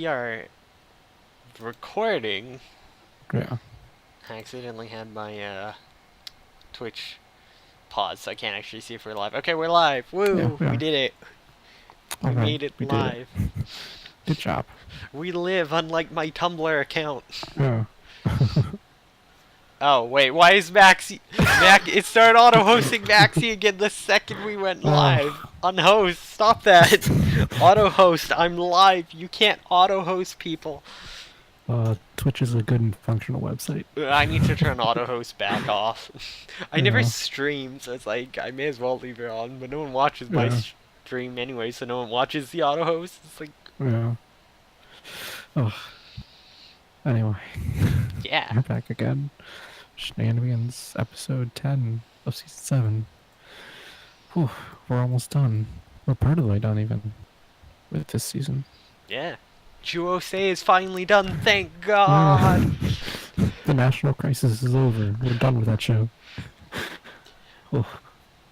we are recording. Yeah. I accidentally had my Twitch paused, so I can't actually see if we're live. Okay, we're live. Yeah, Woo! we We are. did it. We Alright, made it we did it. live. Good job. We live, unlike my Tumblr account. Yeah. Oh, wait, why is Maxie... It started auto-hosting Maxie again the second we went live. Unhost, stop that. Auto-host, I'm live. You can't auto-host people. Twitch is a good and functional website. I need to turn auto-host back off. I never Yeah. stream, so it's like, I may as well leave it on, but no one watches my Yeah. stream anyway, so no one watches the auto-host. It's like... Yeah. Oh. Anyway. Yeah. We're back again. Shenanimegans S7 of Season 7. Whew, we're almost done. We're part of the way done, even, with this season. Yeah. Juose is finally done, thank God! The national crisis is over. We're done with that show.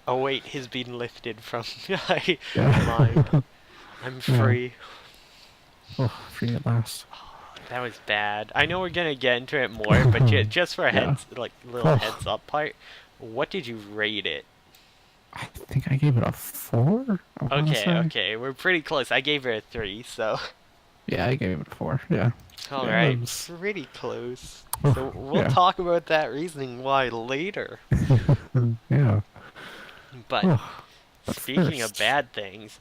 Oh wait, he's been lifted from my Yeah. mind. I'm free. Free at last. That was bad. I know we're gonna get into it more, but just for a little heads up part, what did you rate it? I think I gave it a 4. Okay, we're pretty close. I gave it a 3, so. Yeah, I gave it a 4. Yeah. Alright, pretty close. So we'll talk about that reasoning why later. Yeah. But speaking of bad things,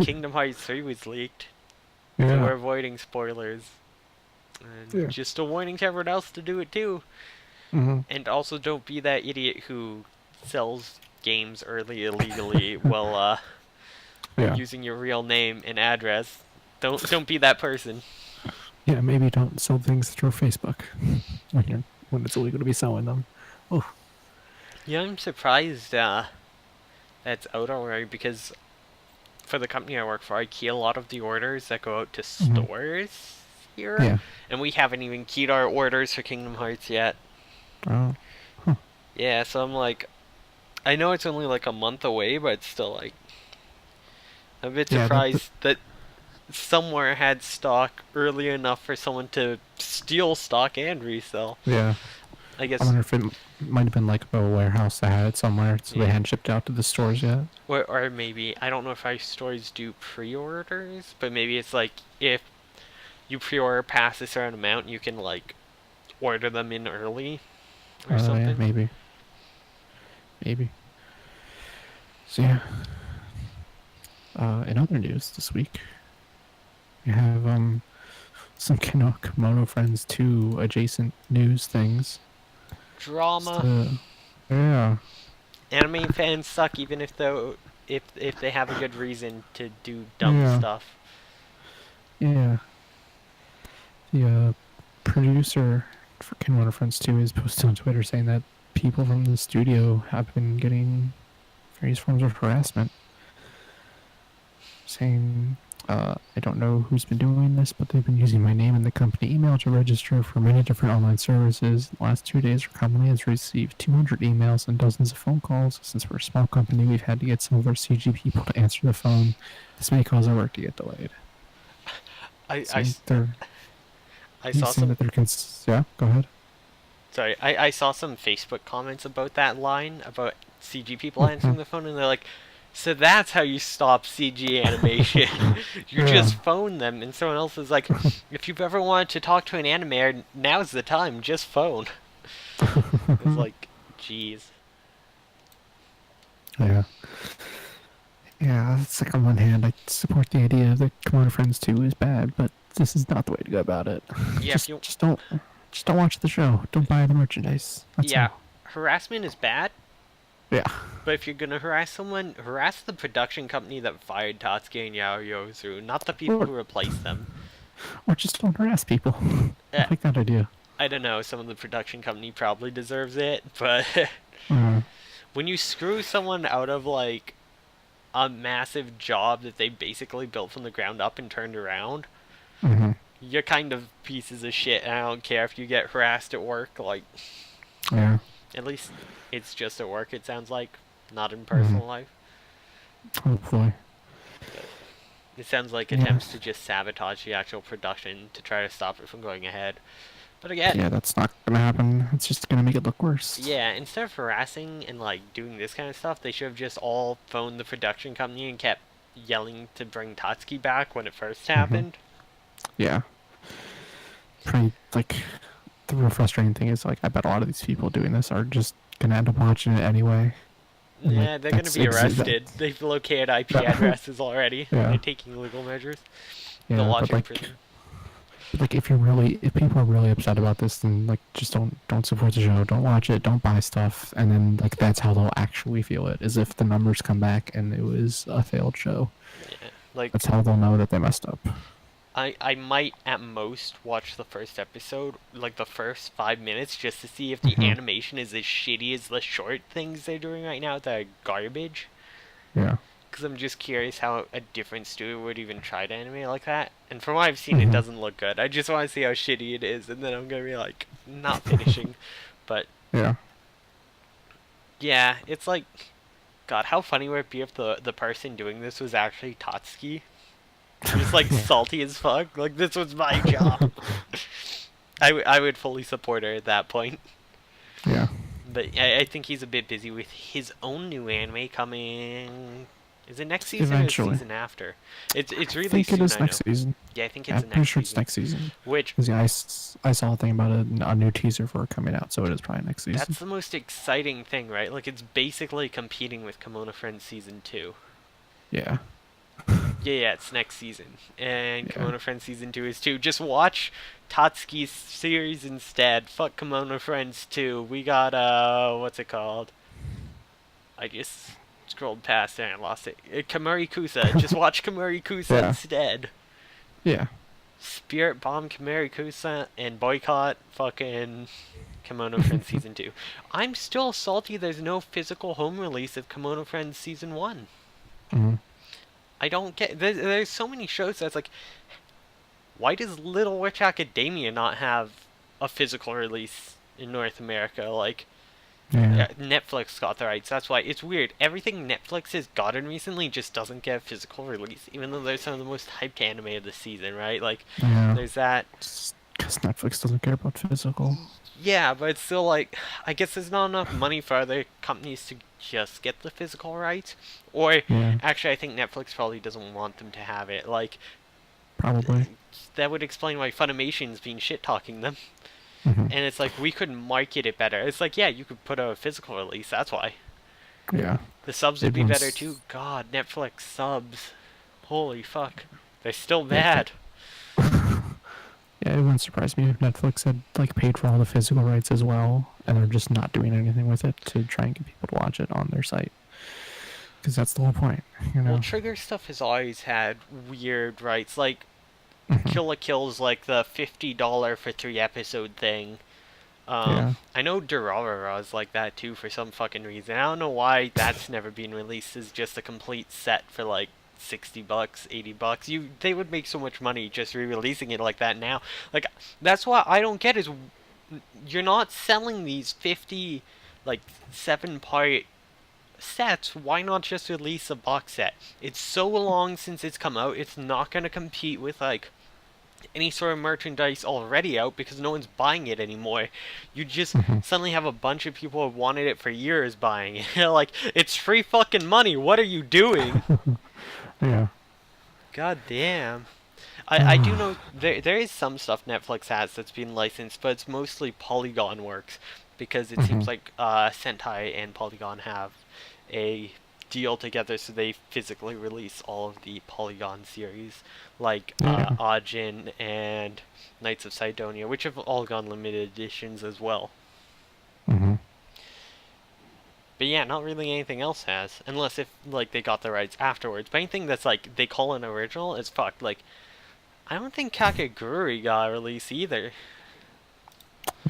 Kingdom Hearts 3 was leaked. So we're avoiding spoilers. And just a warning to everyone else to do it too. And also don't be that idiot who sells games early illegally while using your real name and address. Don't be that person. Yeah, maybe don't sell things through Facebook when it's illegal to be selling them. Oh. Yeah, I'm surprised that's out already because for the company I work for, I key a lot of the orders that go out to stores here. Yeah. And we haven't even keyed our orders for Kingdom Hearts yet. Oh. Huh. Yeah, so I'm like, I know it's only like a month away, but it's still like, I'm a bit surprised that somewhere had stock early enough for someone to steal stock and resell. Yeah. I guess. I wonder if it might have been like a warehouse that had it somewhere, so they hadn't shipped out to the stores yet. Or maybe, I don't know if our stores do pre-orders, but maybe it's like if you pre-order past a certain amount, you can like order them in early or something. Yeah, maybe. So yeah. In other news this week, we have some Kimono Friends 2 adjacent news things. Drama. Yeah. Anime fans suck even if they have a good reason to do dumb stuff. Yeah. The producer for Kimono Friends 2 is posted on Twitter saying that people from the studio have been getting various forms of harassment. Saying, I don't know who's been doing this, but they've been using my name and the company email to register for many different online services. The last 2 days, our company has received 200 emails and dozens of phone calls. Since we're a small company, we've had to get some of our CG people to answer the phone. This may cause our work to get delayed. I saw some. Yeah, go ahead. Sorry, I saw some Facebook comments about that line about CG people answering the phone, and they're like, so that's how you stop CG animation. You just phone them, and someone else is like, if you've ever wanted to talk to an animator, now's the time, just phone. It's like, jeez. Yeah. Yeah, it's like on one hand, I support the idea that Kimono Friends 2 is bad, but this is not the way to go about it. Yeah, just don't watch the show. Don't buy the merchandise. That's all. Harassment is bad. Yeah. But if you're gonna harass someone, harass the production company that fired Tatsuki and Yaoyorozu, not the people who replaced them. Or just don't harass people. I like that idea. I don't know, some of the production company probably deserves it, but when you screw someone out of like a massive job that they basically built from the ground up and turned around, you're kind of pieces of shit, and I don't care if you get harassed at work, like... Yeah. At least it's just at work, it sounds like, not in personal life. Hopefully. It sounds like Yeah. attempts to just sabotage the actual production to try to stop it from going ahead. But again, Yeah, that's not gonna happen. It's just gonna make it look worse. yeah, instead of harassing and like doing this kind of stuff, they should have just all phoned the production company and kept yelling to bring Tatsuki back when it first happened. Yeah. Pretty like the real frustrating thing is like I bet a lot of these people doing this are just gonna end up watching it anyway. And like Yeah, they're gonna that's be arrested. They've located IP addresses already. yeah. They're taking legal measures. They'll Yeah, watch but it in like prison. like if people are really upset about this, then like just don't support the show, don't watch it, don't buy stuff, and then like that's how they'll actually feel it, is if the numbers come back and it was a failed show. Yeah, like That's how they'll know that they messed up. I might at most watch the first episode, like the first 5 minutes, just to see if the animation is as shitty as the short things they're doing right now that are garbage. Yeah. Because I'm just curious how a different studio would even try to animate like that. And from what I've seen, it doesn't look good. I just want to see how shitty it is, and then I'm gonna be like, not finishing. But Yeah. yeah, it's like, God, how funny would it be if the person doing this was actually Tatsuki? Just like salty as fuck. Like, this was my job. I would fully support her at that point. Yeah. But I think he's a bit busy with his own new anime coming. Is it next season Eventually. or the season after? It's really I think soon, it is next season. Yeah, I think Yeah, it's I'm the pretty next sure season. it's next season. Which, yeah, I saw a thing about a new teaser for it coming out, so it is probably next season. that's the most exciting thing, right? Like, it's basically competing with Kimono Friends Season 2. Yeah. Yeah, it's next season. And Yeah. Kimono Friends Season 2 is 2. Just watch Tatsuki's series instead. Fuck Kimono Friends 2. We got, what's it called? I just scrolled past there and lost it. Kamari Kusa. Just watch Kamari Kusa Yeah. instead. Yeah. Spirit Bomb Kamari Kusa and boycott fucking Kimono Friends Season 2. I'm still salty there's no physical home release of Kimono Friends Season 1. Mm-hmm. I don't get... There's so many shows that's like... Why does Little Witch Academia not have a physical release in North America? Like... Yeah. Netflix got the rights. That's why it's weird. Everything Netflix has gotten recently just doesn't get a physical release, even though they're some of the most hyped anime of the season, right? Like, there's that. Because Netflix doesn't care about physical. Yeah, but it's still like, I guess there's not enough money for other companies to just get the physical rights. Or, actually, I think Netflix probably doesn't want them to have it. Like, probably. That would explain why Funimation's been shit-talking them. Mm-hmm. And it's like, we could market it better. It's like, yeah, you could put out a physical release, that's why. Yeah. The subs would be better too. God, Netflix subs. Holy fuck. They're still bad. Yeah, it wouldn't surprise me if Netflix had like paid for all the physical rights as well, and they're just not doing anything with it to try and get people to watch it on their site. Because that's the whole point, you know? Well, Trigger stuff has always had weird rights. Like, Kill la Kill's like the $50 for 3 episode thing. I know Durarara is like that too for some fucking reason. I don't know why that's never been released as just a complete set for like $60, $80. They would make so much money just re-releasing it like that now. Like, that's what I don't get is you're not selling these 50 like 7-part sets. Why not just release a box set? It's so long since it's come out. It's not going to compete with like any sort of merchandise already out because no one's buying it anymore. You just suddenly have a bunch of people who have wanted it for years buying it. Like, it's free fucking money. What are you doing? Yeah. God damn. I do know there is some stuff Netflix has that's been licensed, but it's mostly Polygon works because it seems like Sentai and Polygon have a deal together, so they physically release all of the Polygon series, like Ajin and Knights of Sidonia, which have all gone limited editions as well. But yeah, not really anything else has, unless if like they got the rights afterwards. But anything that's like they call an original is fucked. Like, I don't think Kakegurui got a release either.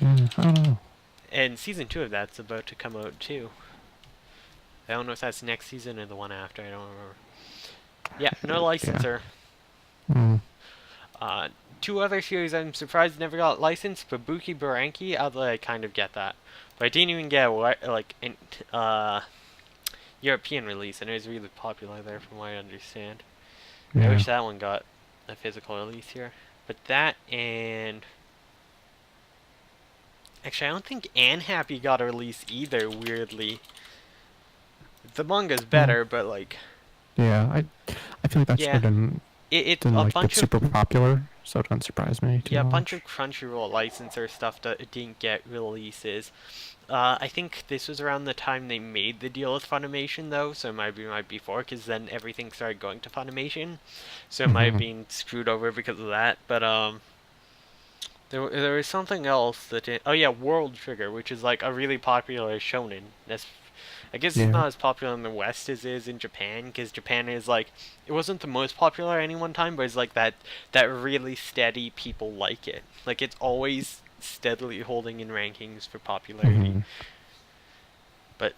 I don't know. And season 2 of that's about to come out too. I don't know if that's next season or the one after. I don't remember. Yeah, no licensor. 2 other series I'm surprised never got licensed. Babuki Baranki, although I kind of get that. But I didn't even get like an European release, and it was really popular there from what I understand. I Yeah. wish that one got a physical release here. But that and... Actually, I don't think Anne Happy got a release either, weirdly. The manga's Yeah. better, but like... Yeah, I feel like that show Yeah. It's didn't a like get bunch of... super popular, so it doesn't surprise me too Yeah, a bunch much. of Crunchyroll licenser stuff that didn't get releases. I think this was around the time they made the deal with Funimation, though, so it might be right before, because then everything started going to Funimation. So it might have Hmm. been screwed over because of that. But there was something else that oh yeah, World Trigger, which is like a really popular shonen. I guess it's Yeah. not as popular in the West as it is in Japan, because Japan is like, it wasn't the most popular at any one time, but it's like that really steady, people like it. Like it's always steadily holding in rankings for popularity. Hmm. But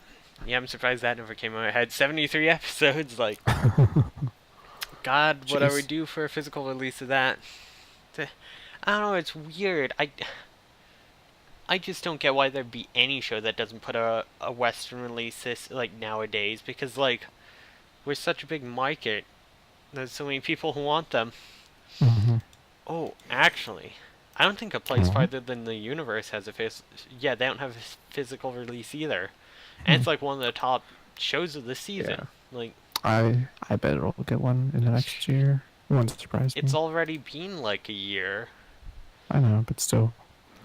yeah, I'm surprised that never came out. It had 73 episodes. Like, God, what I would Jeez. do for a physical release of that. I don't know. It's weird. I just don't get why there'd be any show that doesn't put a Western release this like nowadays, because like we're such a big market. There's so many people who want them. Hmm. Oh, actually, I don't think a place Well, farther than the universe has a yeah, they don't have a physical release either, and hmm. it's like one of the top shows of the Yeah. season. Like I bet it'll get one in the next year. It won't surprise it's me. already been like a year I know, but still.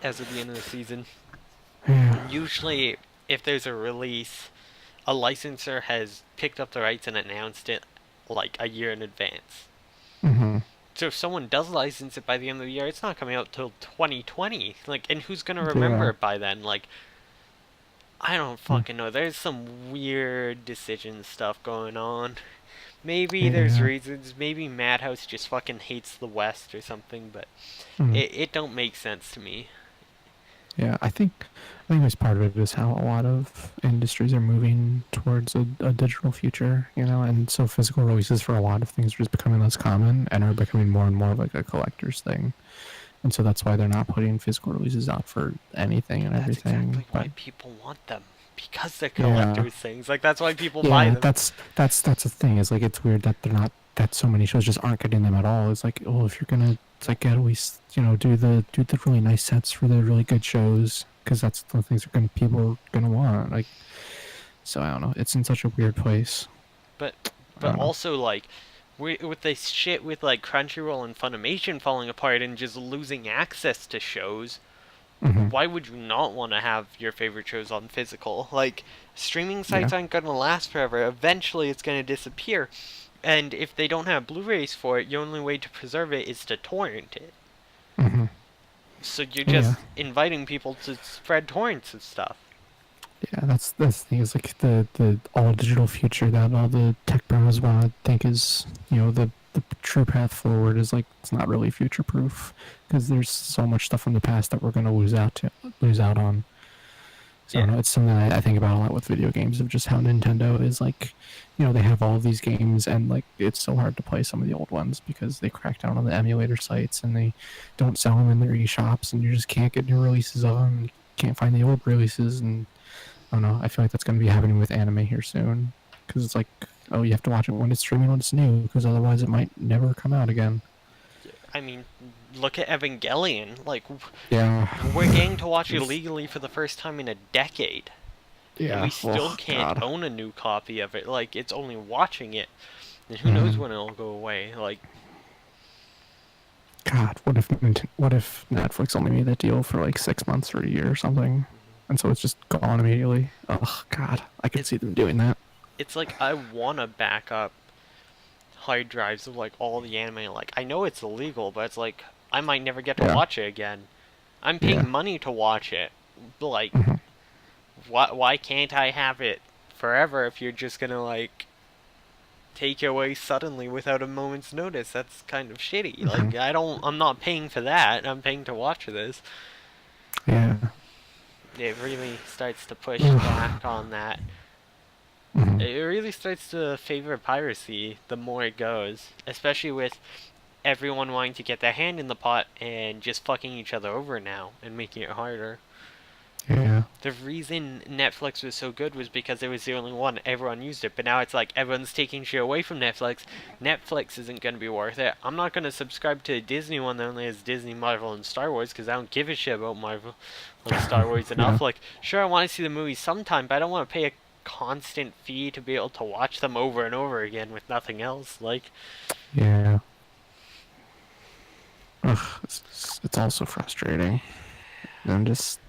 as of the end of the season. Yeah. And usually, if there's a release, a licensor has picked up the rights and announced it like a year in advance. Hmm. So if someone does license it by the end of the year, it's not coming out till 2020. Like, and who's gonna remember Yeah. it by then? Like, I don't Mm. fucking know. There's some weird decision stuff going on. Maybe there's Yeah. reasons. Maybe Madhouse just fucking hates the West or something, but Mm. it don't make sense to me. Yeah, I think it's part of it is how a lot of industries are moving towards a digital future, and so physical releases for a lot of things are just becoming less common and are becoming more and more of like a collector's thing. And so that's why they're not putting physical releases out for anything and That's everything. exactly But why people want them. Because they're yeah, collector's things. Like, that's why people buy yeah, them. that's the thing. Is like it's weird that they're not that so many shows just aren't getting them at all. It's like, oh, if you're gonna, it's like at least do the really nice sets for the really good shows because that's the things people are gonna want. Like, so I don't know. It's in such a weird place. But I don't know. also, like, with this shit with, like, Crunchyroll and Funimation falling apart and just losing access to shows, Hmm. why would you not want to have your favorite shows on physical? Like, streaming Yeah. sites aren't going to last forever. Eventually, it's going to disappear. And if they don't have Blu-rays for it, your only way to preserve it is to torrent it. Hmm. So you're Yeah. just inviting people to spread torrents of stuff. Yeah, that's the thing. Is like the all digital future that all the tech bros want to think is the true path forward is like it's not really future proof because there's so much stuff from the past that we're gonna lose out on. So I Yeah. don't know, it's something I think about a lot with video games of just how Nintendo is like, they have all of these games and like it's so hard to play some of the old ones because they crack down on the emulator sites and they don't sell them in their eShops and you just can't get new releases of them. And you can't find the old releases and I don't know. I feel like that's going to be happening with anime here soon because it's like, oh, you have to watch it when it's streaming when it's new because otherwise it might never come out again. I mean, look at Evangelion. Like, Yeah. we're getting to watch it legally for the first time in a decade. And we Yeah. still Oh can't God. own a new copy of it. Like, it's only watching it. And who knows Mm. when it'll go away. Like, God. What if Netflix only made that deal for like 6 months or a year or something, and so it's just gone immediately? Oh God. I could it, see them doing that. it's like I want to back up hard drives of, like, all the anime. Like, I know it's illegal, but it's like, I might never get to Yeah. watch it again. I'm Yeah. paying money to watch it. But, like, Hmm. why can't I have it forever if you're just gonna, like, take it away suddenly without a moment's notice? That's kind of shitty. Hmm. Like, I'm not paying for that. I'm paying to watch this. Yeah. It really starts to push back on that. Hmm. It really starts to favor piracy the more it goes, especially with everyone wanting to get their hand in the pot and just fucking each other over now and making it harder. Yeah. The reason Netflix was so good was because it was the only one. Everyone used it, but now it's like everyone's taking shit away from Netflix. Netflix isn't going to be worth it. I'm not going to subscribe to a Disney one that only has Disney, Marvel, and Star Wars because I don't give a shit about Marvel and Star Wars Yeah. enough. Like, sure, I want to see the movies sometime, but I don't want to pay a constant fee to be able to watch them over and over again with nothing else. Like, Yeah. Ugh, it's also frustrating. I'm just.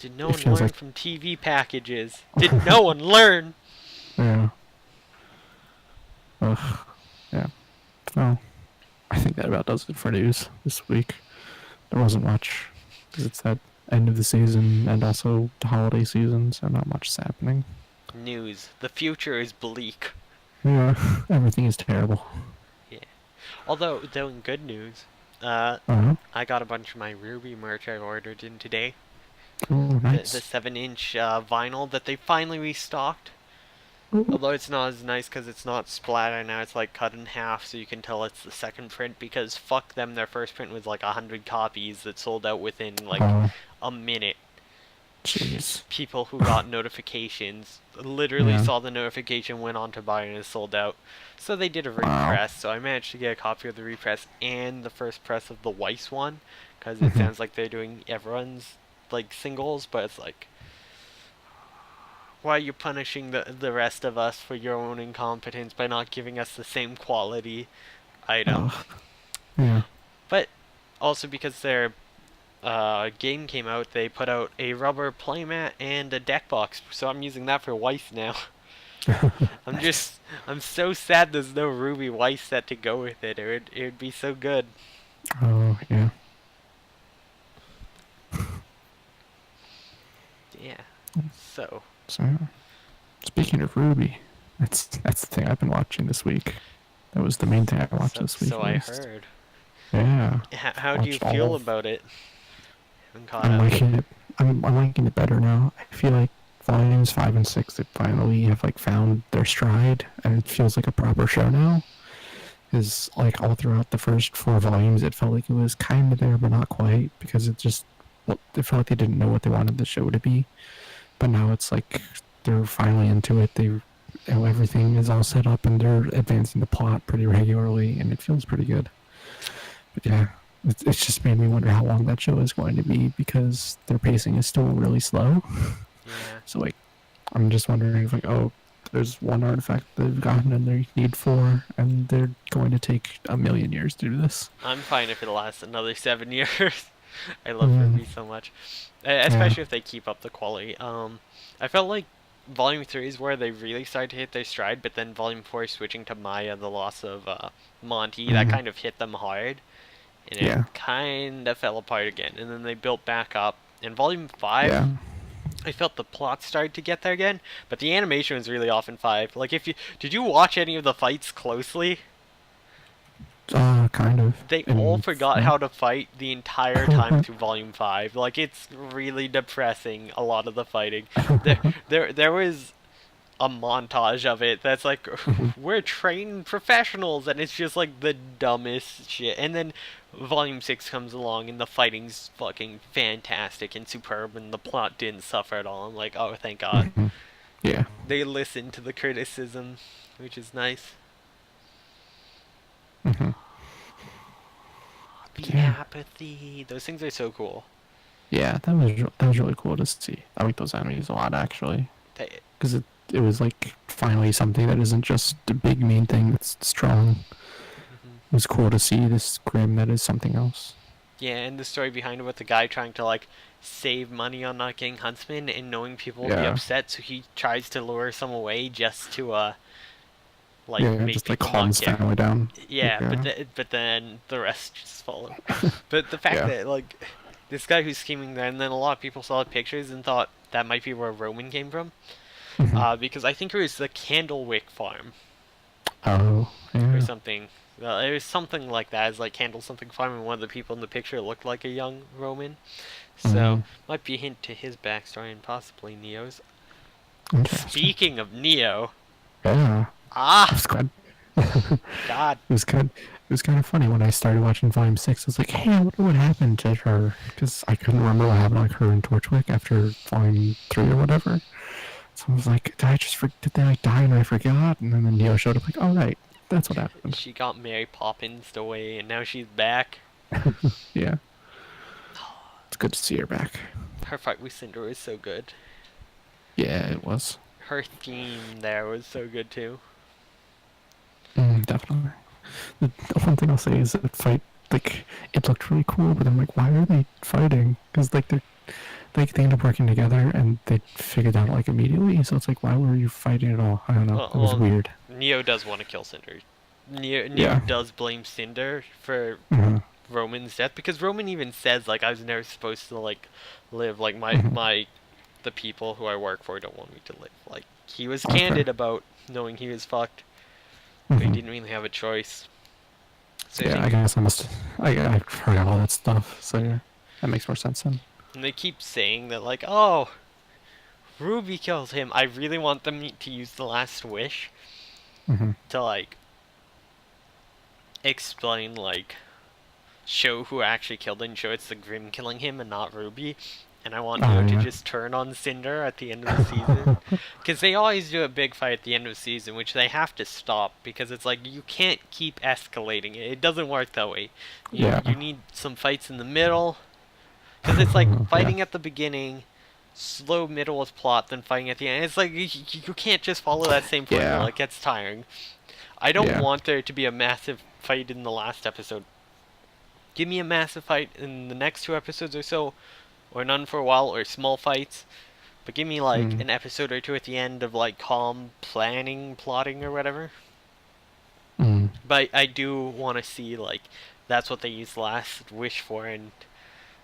did no It one feels learn like. from TV packages? Did no one learn? Yeah. Ugh. Yeah. Well, I think that about does it for news this week. There wasn't much because it's that end of the season and also the holiday season, so not much is happening. News. The future is bleak. Yeah, everything is terrible. Yeah. Although, though in good news, Uh-huh. I got a bunch of my Ruby merch I ordered in today. Oh, The nice. 7-inch vinyl that they finally restocked. Oh, Although it's not as nice because it's not splatter now, it's like cut in half so you can tell it's the second print because fuck them, their first print was like 100 copies that sold out within like oh, a minute. jeez. People who got notifications literally Yeah. saw the notification, went on to buy, and it sold out. So they did a Wow. repress. So I managed to get a copy of the repress and the first press of the Weiss one, because it Mhm. sounds like they're doing everyone's like singles, but it's like, why are you punishing the rest of us for your own incompetence by not giving us the same quality item? Oh, yeah. But also because their game came out, they put out a rubber playmat and a deck box, so I'm using that for Weiss now. Nice. I'm so sad there's no Ruby Weiss set to go with it. It would be so good. Oh, yeah. Yeah. So, So, speaking of Ruby, that's the thing I've been watching this week. That was the main thing I watched so, this week, so at I least. heard. Yeah. How do you Watched all feel of. about it? Haven't caught I'm up. liking it. I'm liking it better now. I feel like volumes 5 and 6 they finally have like found their stride, and it feels like a proper show now. Is like all throughout the first 4 volumes, it felt like it was kind of there but not quite because it just well, it felt like they didn't know what they wanted the show to be. But now it's like they're finally into it. Everything is all set up and they're advancing the plot pretty regularly, and it feels pretty good. But yeah, it's just made me wonder how long that show is going to be because their pacing is still really slow. Yeah. So like, I'm just wondering if like, oh, there's one artifact they've gotten and they need 4, and they're going to take a million years to do this. I'm fine if it lasts another 7 years. I love Mm, Ruby so much, yeah. especially if they keep up the quality. I felt like Volume 3 is where they really started to hit their stride, but then Volume 4 switching to Maya, the loss of Monty, that Mm, kind of hit them hard, and it yeah. kind of fell apart again. And then they built back up. In Volume 5, Yeah. I felt the plot started to get there again, but the animation was really off in 5. Like, if you did you watch any of the fights closely? Kind of. They all And forgot yeah. how to fight the entire time through Volume 5. Like, it's really depressing, a lot of the fighting. There was a montage of it that's like, we're trained professionals, and it's just like the dumbest shit. And then Volume 6 comes along, and the fighting's fucking fantastic and superb, and the plot didn't suffer at all. I'm like, oh, thank God. Yeah. They listened to the criticism, which is nice. Hmm. The Yeah. apathy. Those things are so cool. Yeah, that was really cool to see. I like those enemies a lot actually, They, because it was like finally something that isn't just a big main thing that's strong. mhm. It was cool to see this grim that is something else. Yeah, and the story behind it with the guy trying to like save money on not getting huntsmen and knowing people will be Yeah, upset, so he tries to lure some away just to like yeah, make just like people calm not his get. family down. Yeah, Yeah, but then the rest just follow. But the fact yeah. that like this guy who's scheming there, and then a lot of people saw the pictures and thought that might be where Roman came from, Hmm. because I think it was the Candlewick farm Oh, or yeah. something. It was something like that. It's like Candle something farm, and one of the people in the picture looked like a young Roman. So Mm, might be a hint to his backstory and possibly Neo's. interesting. Speaking of Neo, Yeah, I ah, was glad. It God, was good. was kind of funny when I started watching Volume 6. I was like, hey, I wonder what happened to her. Because I couldn't remember what happened to her and Torchwick after Volume 3 or whatever. So I was like, did they like die and I forgot? And then Neo showed up like, oh, right, that's what happened. She got Mary Poppins away and now she's back. Yeah. It's good to see her back. Her fight with Cinder was so good. Yeah, it was. Her theme there was so good too. Definitely. The one thing I'll say is that fight, like, it looked really cool, but I'm like, why are they fighting? Because like they end up working together and they figured out like immediately. So it's like, why were you fighting at all? I don't know. It was weird. Neo does want to kill Cinder. Neo does blame Cinder for Roman's death, because Roman even says like, I was never supposed to like live, like the people who I work for don't want me to live. Like, he was candid about knowing he was fucked, but he didn't really have a choice. So yeah, I guess I forgot all that stuff. So yeah, that makes more sense then. And they keep saying that like, oh, Ruby killed him. I really want them to use the last wish to like explain, like, show who actually killed him, and show it's the Grimm killing him and not Ruby. And I want Neo to just turn on Cinder at the end of the season. Because they always do a big fight at the end of the season, which they have to stop, because it's like, you can't keep escalating it. It doesn't work that way. You need some fights in the middle. Because it's like fighting at the beginning, slow middle of plot, then fighting at the end. It's like, you can't just follow that same formula. It gets tiring. I don't want there to be a massive fight in the last episode. Give me a massive fight in the next 2 episodes or so, or none for a while, or small fights. But give me like an episode or 2 at the end of like calm planning, plotting, or whatever. But I do want to see like, that's what they used last wish for, and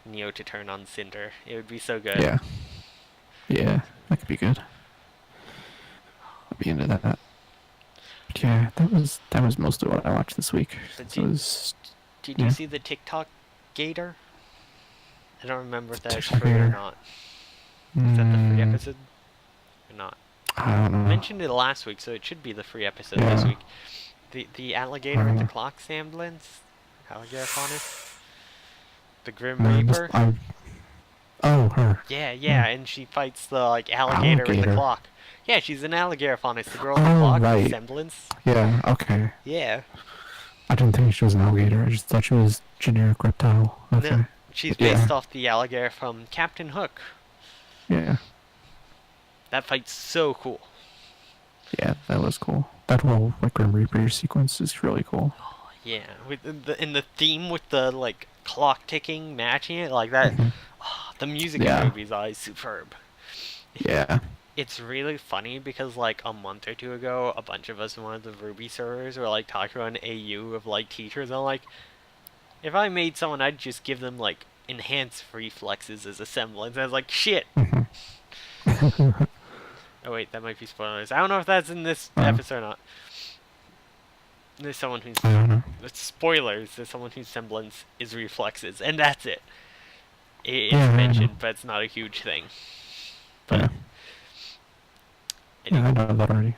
Neo to turn on Cinder. It would be so good. Yeah, that could be good. I'd be into that. But yeah, that was mostly what I watched this week. Did you see the TikTok gator? I don't remember if that's free or not. Is that the free episode or not? I don't know. I mentioned it last week, so it should be the free episode this week. The alligator with the clock semblance, alligator faunus, the Grim Reaper. Oh, her. Yeah, and she fights the like alligator with the clock. Yeah, she's an alligator faunus, the girl with the clock semblance. Yeah. Okay. Yeah. I didn't think she was an alligator. I just thought she was generic reptile. Okay. No, she's based off the alligator from Captain Hook. Yeah. That fight's so cool. Yeah, that was cool. That whole like Grim Reaper sequence is really cool. Oh, yeah, with the theme with the like clock ticking matching it like that. The music in the movie is superb. Yeah. It's really funny because like a month or 2 ago, a bunch of us in one of the Ruby servers were like talking about an AU of like teachers, and I'm like, if I made someone, I'd just give them like enhanced reflexes as a semblance. And I was like, shit. Oh wait, that might be spoilers. I don't know if that's in this episode or not. There's someone who's... I don't know. It's spoilers. There's someone whose semblance is reflexes, and that's it. It's mentioned, but it's not a huge thing. But... Yeah, I know that already.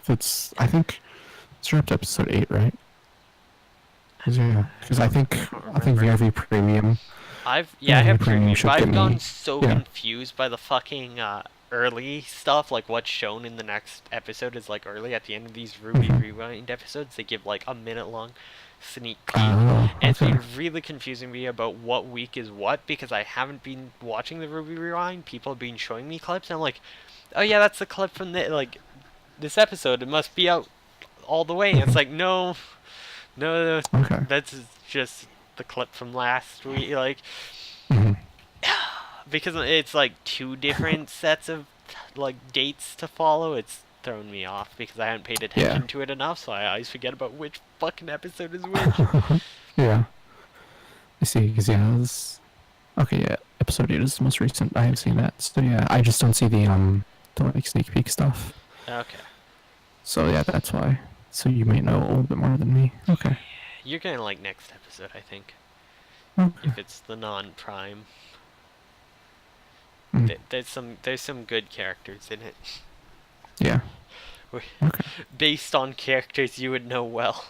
I think it's up to episode 8, right? Because I think VRV Premium. I have Premium, but I've gotten so confused by the fucking early stuff. Like what's shown in the next episode is like early at the end of these Ruby Rewind episodes. They give like a minute-long sneak peek, and it's been really confusing me about what week is what, because I haven't been watching the Ruby Rewind. People have been showing me clips, and I'm like, oh yeah, that's the clip from this episode. It must be out all the way. And it's like, no, that's just the clip from last week. Like, because it's like 2 different sets of like dates to follow. It's thrown me off because I haven't paid attention to it enough, so I always forget about which fucking episode is which. Yeah, I see. Because episode 8 is the most recent. I have seen that. So yeah, I just don't see the like sneak peek stuff. Okay. So yeah, that's why. So you may know a little bit more than me. Okay. You're gonna like next episode, I think. Okay. If it's the non-prime. There's some good characters in it. Yeah. Based on characters you would know well.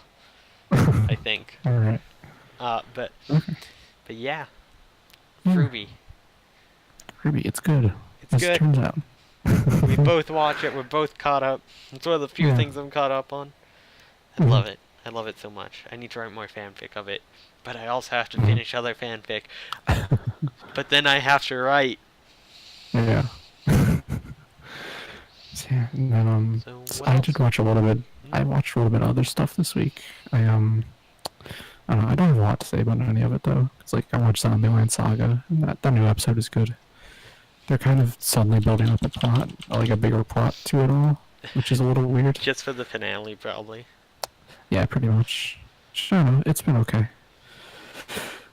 I think. Alright. But Okay. but yeah, Yeah. Ruby. Ruby, it's good. It's As it good. turns out. We both watch it. We're both caught up. It's one of the few things I'm caught up on. I love it. I love it so much. I need to write more fanfic of it, but I also have to finish other fanfic. But then I have to write. Yeah. Yeah, and then, So I did watch a little bit. I watched a little bit of other stuff this week. I don't know. I don't have a lot to say about any of it though. It's like I watched Zombieland Saga, and that new episode is good. They're kind of suddenly building up a plot, like a bigger plot to it all, which is a little weird. Just for the finale, probably. Yeah, pretty much. I don't know. It's been okay.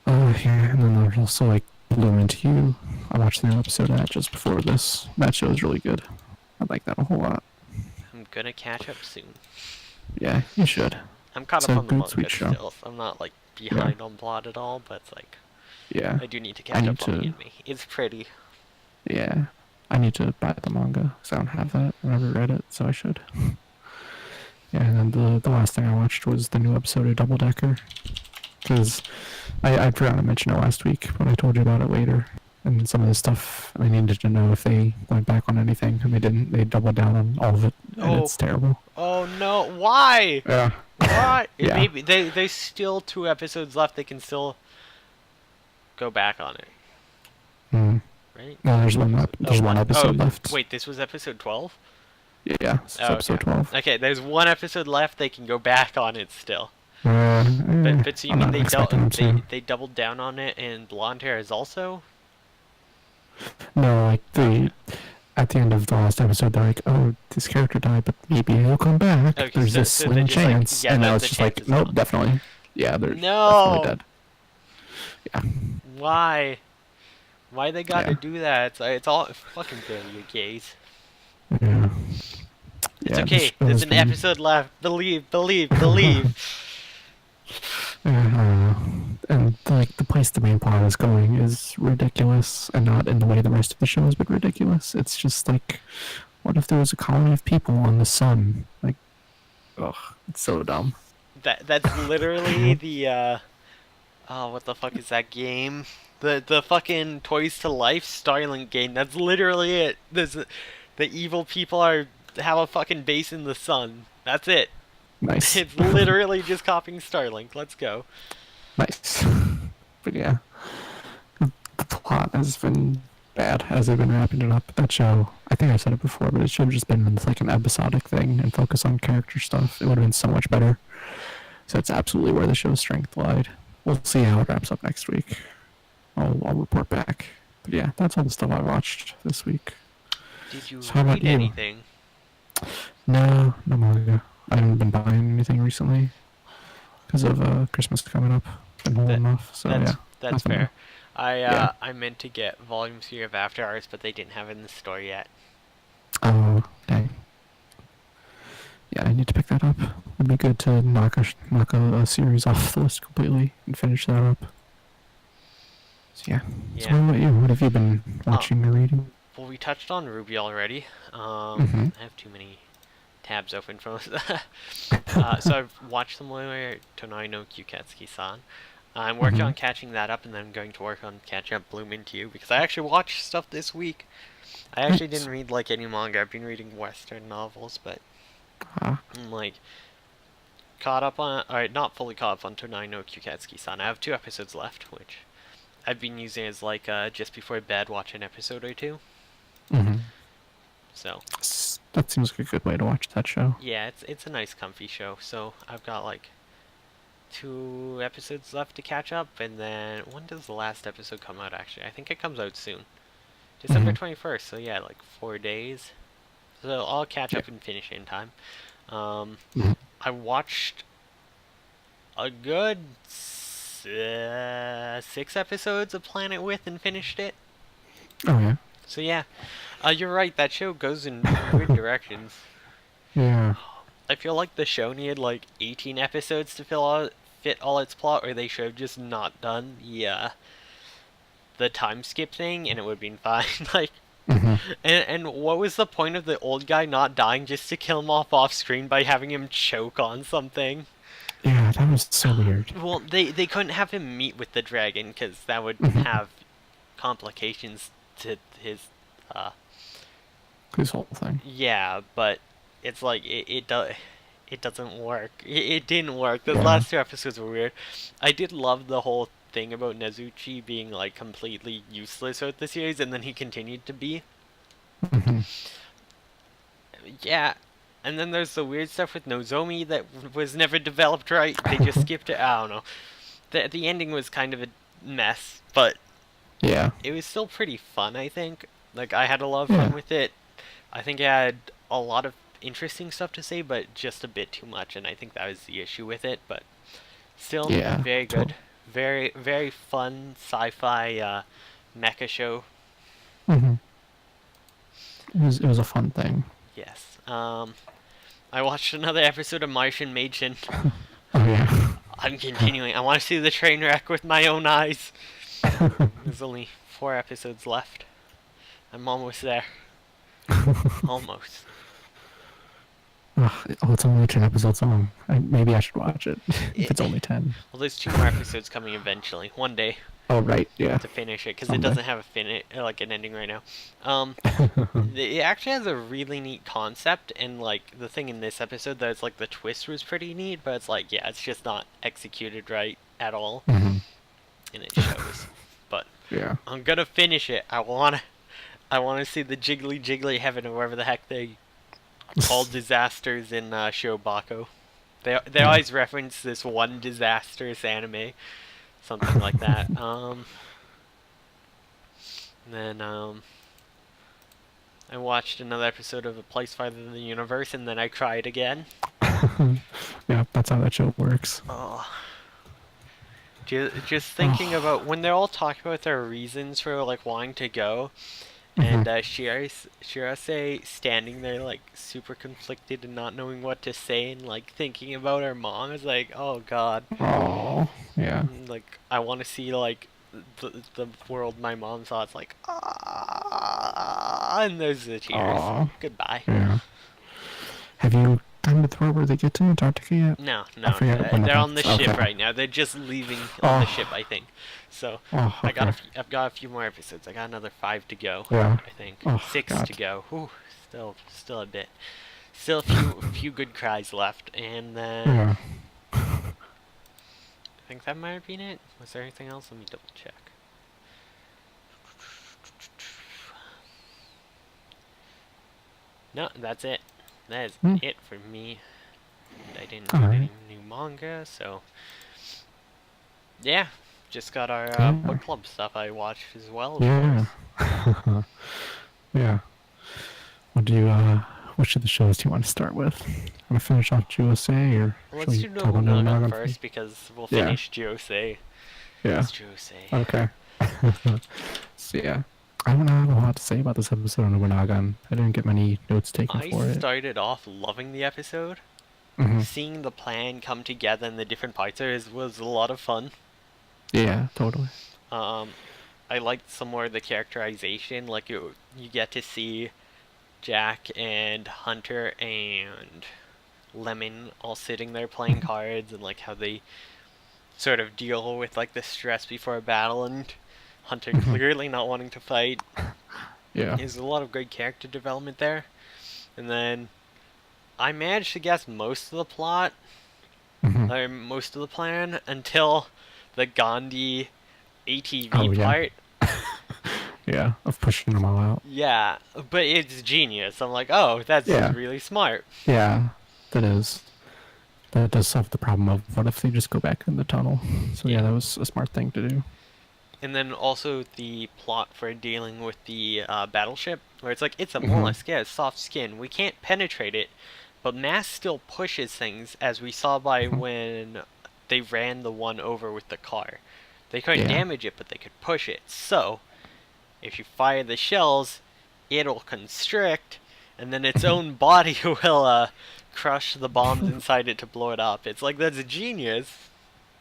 Yeah, and then there's also like Bloom Into You. I watched the new episode of that just before this. That show is really good. I like that a whole lot. I'm gonna catch up soon. Yeah, you should. I'm caught It's up a on the good, manga sweet show. still, so I'm not like behind on plot at all, but it's like Yeah. I do need to catch up on the anime. It's pretty. Yeah. I need to buy the manga, because I don't have that. I never read it, so I should. Yeah, and then the last thing I watched was the new episode of Double Decker. Because I forgot to mention it last week, but I told you about it later. And some of the stuff, I needed to know if they went back on anything, and they didn't. They doubled down on all of it, and it's terrible. Oh no, why? Yeah. Why? Yeah. Maybe there's still 2 episodes left, they can still go back on it. Right? No, there's one episode left. Wait, this was episode 12? Yeah, it's episode 12. Okay, there's 1 episode left, they can go back on it still. But So you mean they doubled down on it and Blonde Hair is also? No, like at the end of the last episode, they're like, "Oh, this character died, but maybe he'll come back." Okay, There's this slim chance, and now it's just like, "Nope, definitely, yeah, they're definitely dead." Yeah. Why? Why they gotta do that? It's all fucking failure, gays. Yeah. It's okay. There's an episode left. Believe. I don't know. And like the place the main plot is going is ridiculous, and not in the way the rest of the show has been ridiculous. It's just like, what if there was a colony of people on the sun? Like, ugh, it's so dumb. That's literally the oh, what the fuck is that game? The fucking Toys to Life Starlink game. That's literally it. The evil people have a fucking base in the sun. That's it. Nice. It's literally just copying Starlink. Let's go. Nice. But yeah, the plot has been bad as they've been wrapping it up. That show, I think I said it before, but it should have just been like an episodic thing and focus on character stuff. It would have been so much better. So it's absolutely where the show's strength lied. We'll see how it wraps up next week. I'll report back. But yeah, that's all the stuff I watched this week. Did you read anything? No manga. I haven't been buying anything recently because of Christmas coming up. Been holding off, so that's fair. I meant to get Volume 3 of After Hours, but they didn't have it in the store yet. Oh, dang. Yeah, I need to pick that up. It'd be good to knock a series off the list completely and finish that up. So yeah. So what about you? What have you been watching or reading? Well, we touched on Ruby already. I have too many tabs open from so I've watched the Moe Tonai no Kyuketsuki-san. I'm working on catching that up, and then I'm going to work on catching up Bloom Into You, because I actually watched stuff this week. I actually didn't read like any manga. I've been reading Western novels, but I'm like caught up on, alright, not fully caught up on Tonai no Kyuketsuki-san. I have 2 episodes left, which I've been using as like just before bed, watch an episode or 2. So that seems like a good way to watch that show. Yeah, it's a nice comfy show. So I've got like 2 episodes left to catch up, and then when does the last episode come out? Actually, I think it comes out soon, December 21st. So yeah, like 4 days. So I'll catch up and finish in time. I watched a good 6 episodes of Planet With and finished it. Oh yeah. So yeah, you're right. That show goes in weird directions. Yeah. I feel like the show needed like 18 episodes to fit all its plot, or they should have just not done the time skip thing, and it would have been fine. Like, and what was the point of the old guy not dying just to kill him off screen by having him choke on something? Yeah, that was so weird. Well, they couldn't have him meet with the dragon because that would Mm-hmm. have complications to his. Uh, This whole thing. yeah, but it's like it doesn't work. It didn't work. Those Yeah. last two episodes were weird. I did love the whole thing about Nezuchi being like completely useless throughout the series, and then he continued to be. Mm-hmm. Yeah, and then there's the weird stuff with Nozomi that was never developed right. They just skipped it. I don't know. The ending was kind of a mess, but Yeah. it was still pretty fun, I think. Like, I had a lot of fun Yeah. with it. I think it had a lot of interesting stuff to say, but just a bit too much, and I think that was the issue with it, but still, Yeah. very good. Very, very fun sci-fi mecha show. Mm-hmm. It was a fun thing. Yes. I watched another episode of Martian Mädchen. Oh yeah. I'm continuing. I want to see the train wreck with my own eyes. There's only 4 episodes left. I'm almost there. Almost. Oh, it's only 10 episodes long. Maybe I should watch it if it's only 10. Well, there's 2 more episodes coming eventually. One day Oh right, yeah. to finish it because it Someday. doesn't have like an ending right now. It actually has a really neat concept, and like the thing in this episode that's like the twist was pretty neat, but it's like yeah, it's just not executed right at all, Mm-hmm. and it shows. But Yeah. I'm gonna finish it. I wanna see the Jiggly Jiggly Heaven or whatever the heck they call disasters in Shobako. They Yeah. always reference this one disastrous anime, something like that. Then I watched another episode of A Place Farther Than the Universe, and then I cried again. Yeah, that's how that show works. Oh, just thinking about when they're all talking about their reasons for like wanting to go, Mm-hmm. and Shirase standing there like super conflicted and not knowing what to say, and like thinking about her mom is like, oh god. Oh, yeah. Like I want to see like the world my mom saw. It's like ah, and there's the tears. Oh, Goodbye. yeah. Have you gotten to the part where they get to Antarctica yet? No, I no, forget when they're on the ship okay. right now. They're just leaving on the Oh, ship, I think. So oh, okay. I've got a few more episodes. I got another 5 to go. Yeah. I think Oh, 6 God. to go. Whew, still a bit. Still a few good cries left, and then Yeah. I think that might have been it. Was there anything else? Let me double check. No, that's it. That is Hmm. it for me. And I didn't All read right. any new manga, so yeah, just got our Yeah. book club stuff I watched as well. Of Yeah. course. Yeah. Which of the shows do you want to start with? Want to finish off USA or Well, should let's we do talk about Nobunaga Nobunaga first because we'll Yeah. finish Josei. Yeah. It's Josei. Okay. So yeah. I don't have a lot to say about this episode of Nobunaga. And I didn't get many notes taken I for it. started off loving the episode. Mm-hmm. Seeing the plan come together and the different parts of it was a lot of fun. Yeah, totally. I liked some more of the characterization. Like you get to see Jack and Hunter and Lemon all sitting there playing cards, and like how they sort of deal with like the stress before a battle, and Hunter Mhm. clearly not wanting to fight. Yeah. There's a lot of great character development there. And then I managed to guess most of the plot, Mhm. or most of the plan, until the Gandhi ATV Oh, yeah. part. Yeah, of pushing them all out. Yeah, but it's genius. I'm like, oh, that's Yeah. really smart. Yeah, that is. That does solve the problem of what if they just go back in the tunnel. So yeah, that was a smart thing to do. And then also the plot for dealing with the battleship, where it's like, it's a Mhm. mollusk, yeah, it's soft skin. We can't penetrate it, but mass still pushes things, as we saw by Mhm. when they ran the one over with the car. They couldn't Yeah. damage it, but they could push it. So, if you fire the shells, it'll constrict, and then its own body will crush the bombs inside it to blow it up. It's like, that's a genius.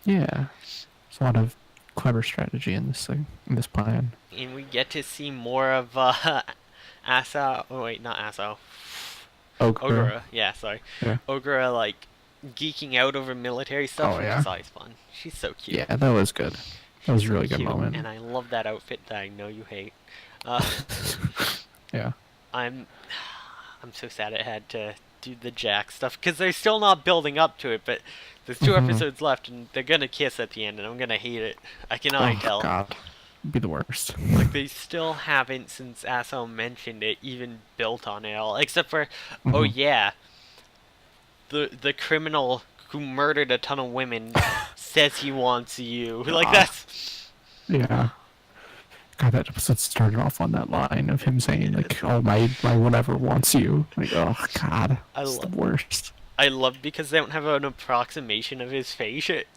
Yeah. There's a lot of clever strategy in this thing, in this plan. And we get to see more of Asa. Oh wait, not Asa. Ogre. Ogura. Yeah, sorry. Yeah. Ogura like geeking out over military stuff Oh from yeah. Sasam. She's so cute. Yeah, that was good. That was a really good moment. And I love that outfit that I know you hate. Uh, yeah. I'm so sad it had to do the Jack stuff because they're still not building up to it. But there's 2 episodes left, and they're gonna kiss at the end, and I'm gonna hate it. I can already tell. Oh God, it'd be the worst. Like they still haven't, since Sasam mentioned it, even built on it all, except for oh yeah, the criminal who murdered a ton of women says he wants you. God. Like that's. Yeah. God, that episode started off on that line of him saying like, "Oh my whatever wants you." Like, oh God, it's the worst. I love because they don't have an approximation of his face. It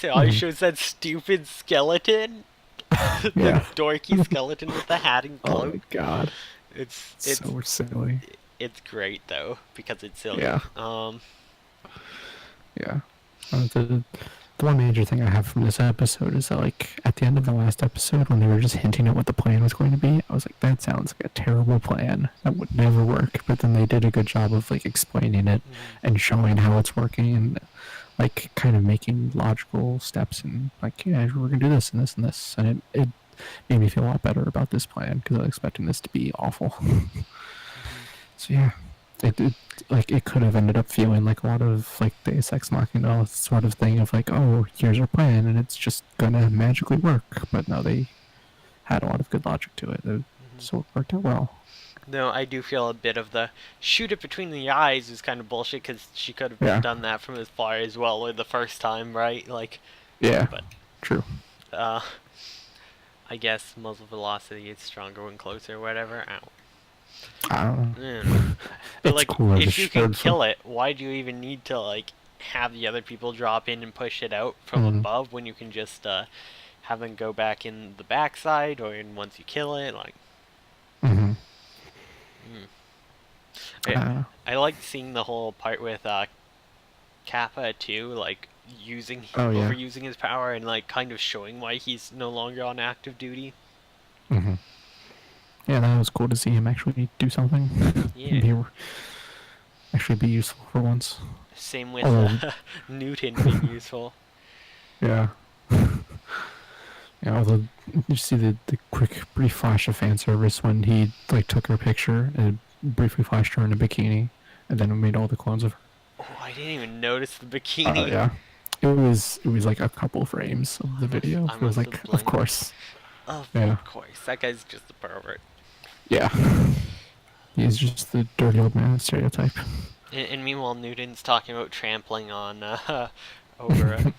always shows that stupid skeleton, the dorky skeleton with the hat and cloak. Oh my God, it's so silly. It's great though because it's silly. Yeah. Yeah. The one major thing I have from this episode is that, like, at the end of the last episode, when they were just hinting at what the plan was going to be, I was like, that sounds like a terrible plan. That would never work. But then they did a good job of, like, explaining it and showing how it's working and, like, kind of making logical steps and, like, yeah, we're going to do this and this and this. And it made me feel a lot better about this plan because I was expecting this to be awful. So, yeah. It could have ended up feeling like a lot of like Deus Ex Machina sort of thing of like, oh, here's our plan and it's just gonna magically work. But no, they had a lot of good logic to it, so it worked out well. No, I do feel a bit of the shoot it between the eyes is kind of bullshit because she could have done that from as far as well or the first time, right? Like, yeah, but true. I guess muzzle velocity is stronger when closer or whatever. I don't know. Yeah. But like, cool if you can kill it, why do you even need to like have the other people drop in and push it out from above when you can just have them go back in the backside or in once you kill it? Like, I liked seeing the whole part with Kappa too, like overusing his power and like kind of showing why he's no longer on active duty. Yeah, that was cool to see him actually do something. Yeah. Actually be useful for once. Same with Newton being useful. Yeah. Yeah, although you see the quick brief flash of fan service when he like took her picture and briefly flashed her in a bikini and then made all the clones of her. Oh, I didn't even notice the bikini. Yeah. It was like a couple frames of the video. It was like, of course. Of course. That guy's just a pervert. Yeah. He's just the dirty old man stereotype. And meanwhile, Newton's talking about trampling on over a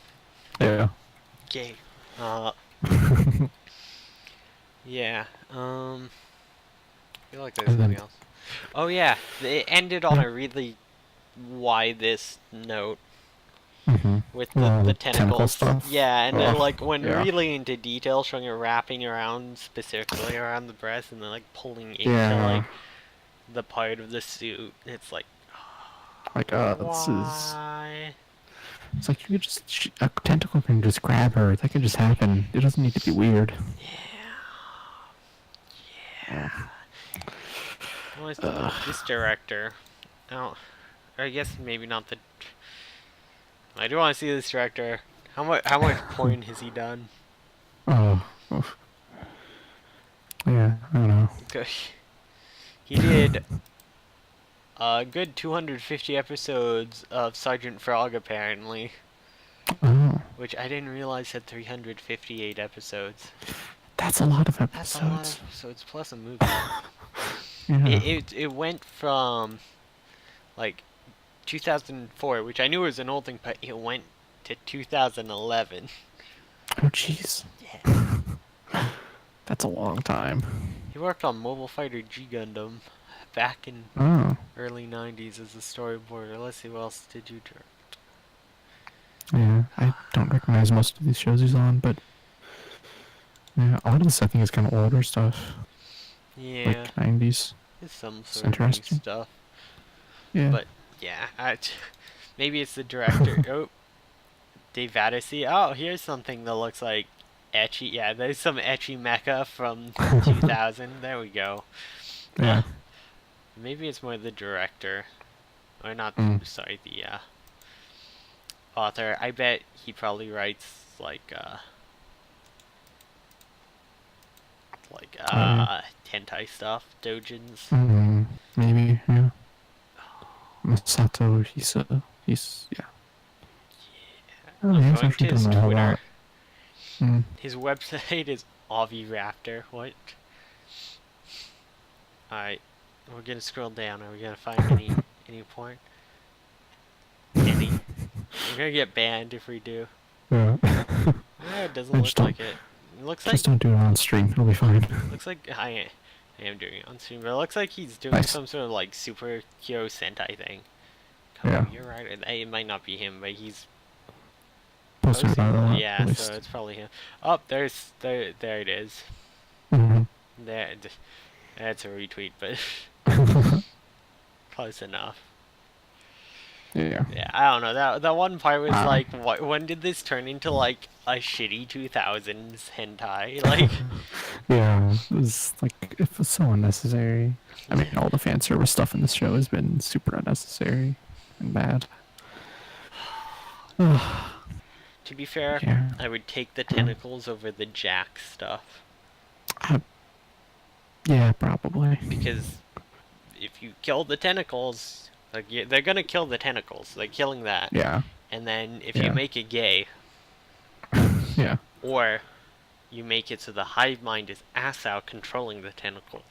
gay. Yeah. I feel like there's something else. Oh yeah, it ended on a really why this note with the tentacles stuff. Yeah, and then like when really into detail, showing it wrapping around specifically around the breast and then like pulling into like the part of the suit. It's like, this is. It's like you could just a tentacle can just grab her. That could just happen. It doesn't need to be weird. Yeah. This director. I guess maybe not the. I do want to see this director. How much porn has he done? Yeah, I don't know. He did a good 250 episodes of Sergeant Frog, apparently. Oh. Which I didn't realize had 358 episodes. That's a lot of episodes. That's a lot of episodes plus a movie. It went from like 2004, which I knew was an old thing, but it went to 2011. Oh jeez. Yeah. That's a long time. He worked on Mobile Fighter G Gundam back in early 90s as a storyboarder. Let's see, what else did you direct? Yeah, I don't recognize most of these shows he's on, but yeah, a lot of this I think is kind of older stuff. Yeah. Like 90s. It's some sort of new stuff. Yeah. But yeah, maybe it's the director. Oh, Dave Addisy. Oh, here's something that looks like ecchi. Yeah, there's some ecchi mecha from 2000. There we go. Yeah. Maybe it's more the director, or not. Sorry, the author. I bet he probably writes like hentai stuff, doujins. Maybe, yeah. Masato, he's yeah. Oh, I'm he's going to actually his doing a whole Twitter. lot. Mm. His website is Raptor. What? Alright, we're gonna scroll down. Are we gonna find any porn? Any? We're gonna get banned if we do. Yeah. It doesn't look like it. It looks like... Just don't do it on stream. It'll be fine. Looks like I am doing it on stream, but it looks like he's doing Nice. some sort of like superhero Sentai thing. Yeah. You're right. It might not be him, but he's Posting about it a lot, yeah, at so least. it's probably him. Oh, there it is. Mm-hmm. That's a retweet, but close enough. Yeah. Yeah, I don't know. That one part was like, when did this turn into like a shitty 2000s hentai? Like, yeah, it was so unnecessary. I mean, all the fan service stuff in this show has been super unnecessary and bad. to be fair, yeah. I would take the tentacles over the Jack stuff. Yeah, probably. Because if you kill the tentacles, like they're gonna kill the tentacles. They're killing that. Yeah. And then if you make it gay, yeah. or you make it so the hive mind is Asau controlling the tentacles.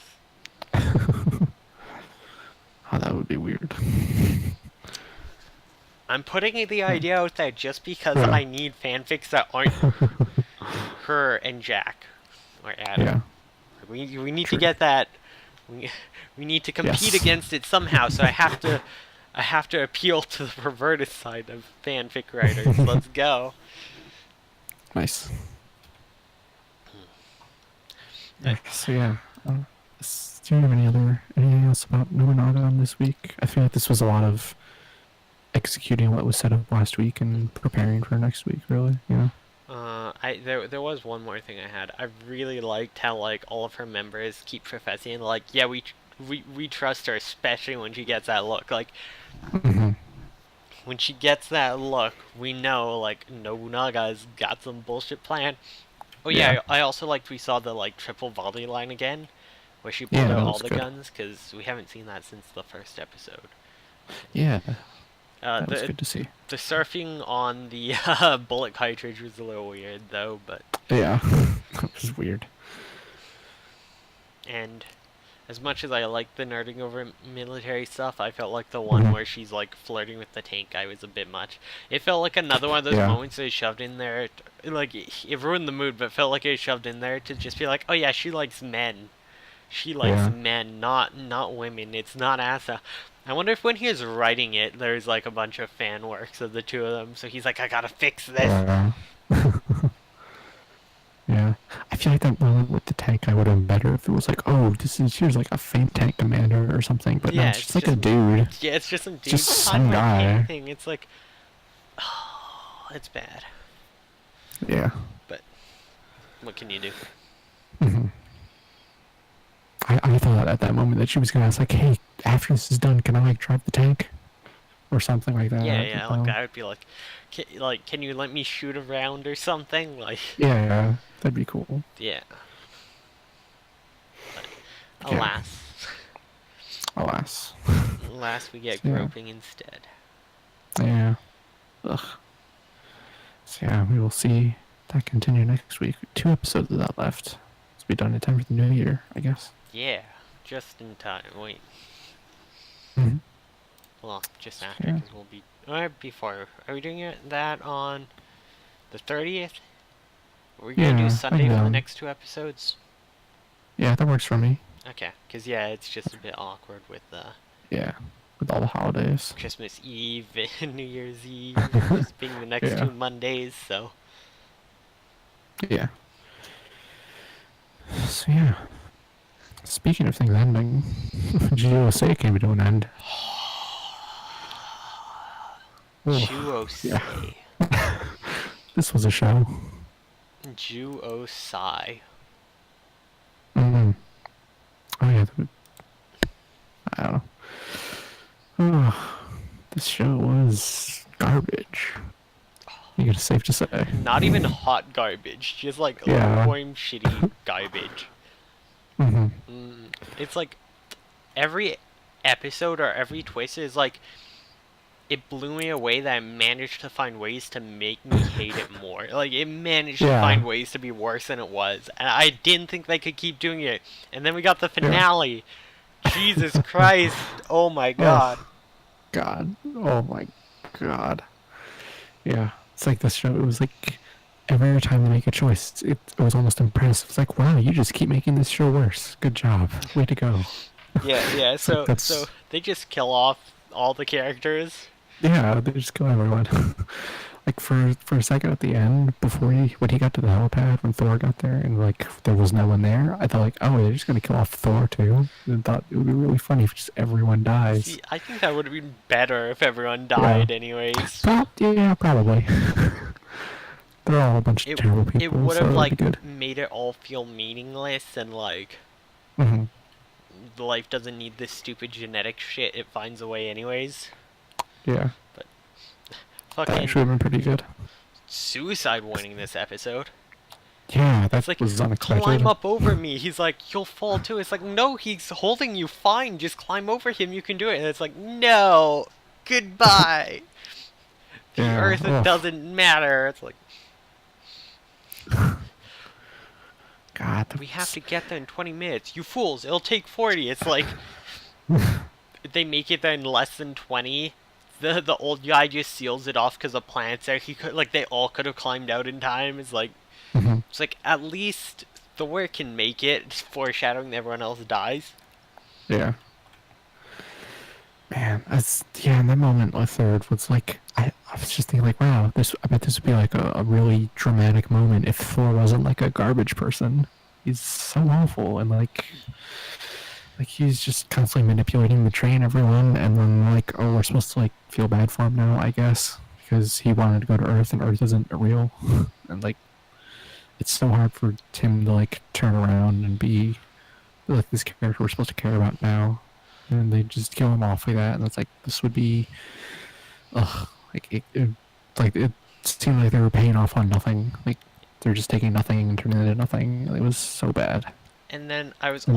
Oh, that would be weird. I'm putting the idea out there just because I need fanfics that aren't her and Jack or Adam. Yeah. We need to get that. We need to compete against it somehow. So I have to appeal to the perverted side of fanfic writers. Let's go. Nice. So yeah. Do you have anything else about Nobunaga this week? I feel like this was a lot of executing what was set up last week and preparing for next week, really, you know? There was one more thing I had. I really liked how like all of her members keep professing like, yeah, we trust her, especially when she gets that look. Like when she gets that look, we know like Nobunaga's got some bullshit plan. Oh yeah, I also liked we saw the like triple volley line again, where she pulled out all the guns, because we haven't seen that since the first episode. Yeah. That was good to see. The surfing on the bullet cartridge was a little weird, though, but... Yeah, it was weird. And as much as I like the nerding over military stuff, I felt like the one where she's, like, flirting with the tank guy was a bit much. It felt like another one of those moments they shoved in there. Like, it ruined the mood, but felt like it was shoved in there to just be like, oh yeah, she likes men. She likes men, not women. It's not Asa. I wonder if when he was writing it, there's like a bunch of fan works of the two of them, so he's like, I gotta fix this. Yeah. I feel like that moment with the tank guy would have been better if it was like, oh, here's like a famed tank commander or something, but no, it's just like a dude. Yeah, it's just some dude. Just some guy. Thing. It's like, oh, it's bad. Yeah. But what can you do? I thought at that moment that she was gonna ask like, hey, after this is done, can I like drive the tank? Or something like that. Yeah, like that would be like, can you let me shoot around or something? Like. Yeah, that'd be cool. Yeah. But, alas. Alas, we get groping instead. Yeah. Ugh. So yeah, we will see that continue next week. 2 episodes of that left. Be done in time for the new year, I guess. Yeah, just in time. Wait. Well, just after, because we'll be... before. Are we doing that on the 30th? Are we going to do Sunday for the next 2 episodes? Yeah, that works for me. Okay, because it's just a bit awkward with yeah, with all the holidays. Christmas Eve and New Year's Eve just being the next 2 Mondays, so... Yeah. So yeah, speaking of things ending, GOSA came to an end. GOSA. Yeah. This was a show. GOSA. Oh yeah, I don't know. Oh, this show was garbage. I think it's safe to say. Not even hot garbage, just like Yeah. lukewarm, shitty garbage. Mm-hmm. It's like every episode or every twist is like it blew me away that it managed to find ways to make me hate it more. Like it managed to find ways to be worse than it was, and I didn't think they could keep doing it. And then we got the finale. Jesus Christ! Oh my God! Oh, God! Oh my God! Yeah, it's like this show. It was like every time they make a choice, it was almost impressive. It's like, wow, you just keep making this show worse. Good job. Way to go. Yeah. So they just kill off all the characters. Yeah, they just kill everyone. Like for a second at the end, when he got to the helipad, when Thor got there, and like there was no one there, I thought like, oh, they're just gonna kill off Thor too. And thought it would be really funny if just everyone dies. See, I think that would have been better if everyone died, anyways. Yeah, probably. They're all a bunch of terrible people. It would have so like good. made it all feel meaningless and like life doesn't need this stupid genetic shit. It finds a way, anyways. Yeah. But that fucking should have been pretty good. Suicide warning this episode. Yeah, that it's like, was unexpected. Climb up over me. He's like, you'll fall too. It's like, no, he's holding you fine. Just climb over him. You can do it. And it's like, no, goodbye. The Earth doesn't matter. It's like, God, we have to get there in 20 minutes. You fools, it'll take 40. It's like, they make it there in less than 20. The old guy just seals it off because the planet's there. He could, like, they all could have climbed out in time. It's like, it's like, at least Thor can make it, foreshadowing that everyone else dies. Yeah. Man, in that moment, my third was like, I was just thinking like, wow, I bet this would be like a really dramatic moment if Thor wasn't like a garbage person. He's so awful, and like he's just constantly manipulating the train, everyone, and then like, oh, we're supposed to like feel bad for him now, I guess, because he wanted to go to Earth and Earth isn't real, and like, it's so hard for Tim to like turn around and be like this character we're supposed to care about now. And they just kill him off like that, and it's like, this would be, like it seemed like they were paying off on nothing. Like they're just taking nothing and turning it into nothing. It was so bad. And then I was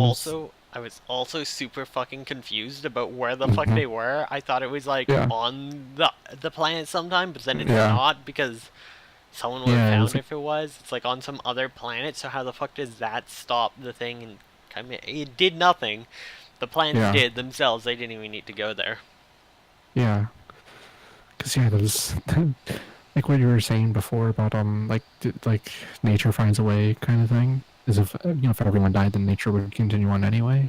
also super fucking confused about where the fuck they were. I thought it was like on the planet sometime, but then it's not, because someone would have found it if it was. It's like on some other planet. So how the fuck does that stop the thing? And it did nothing. The plants did themselves. They didn't even need to go there. Yeah. Because, there was, like what you were saying before about, like nature finds a way kind of thing. As if, if everyone died, then nature would continue on anyway.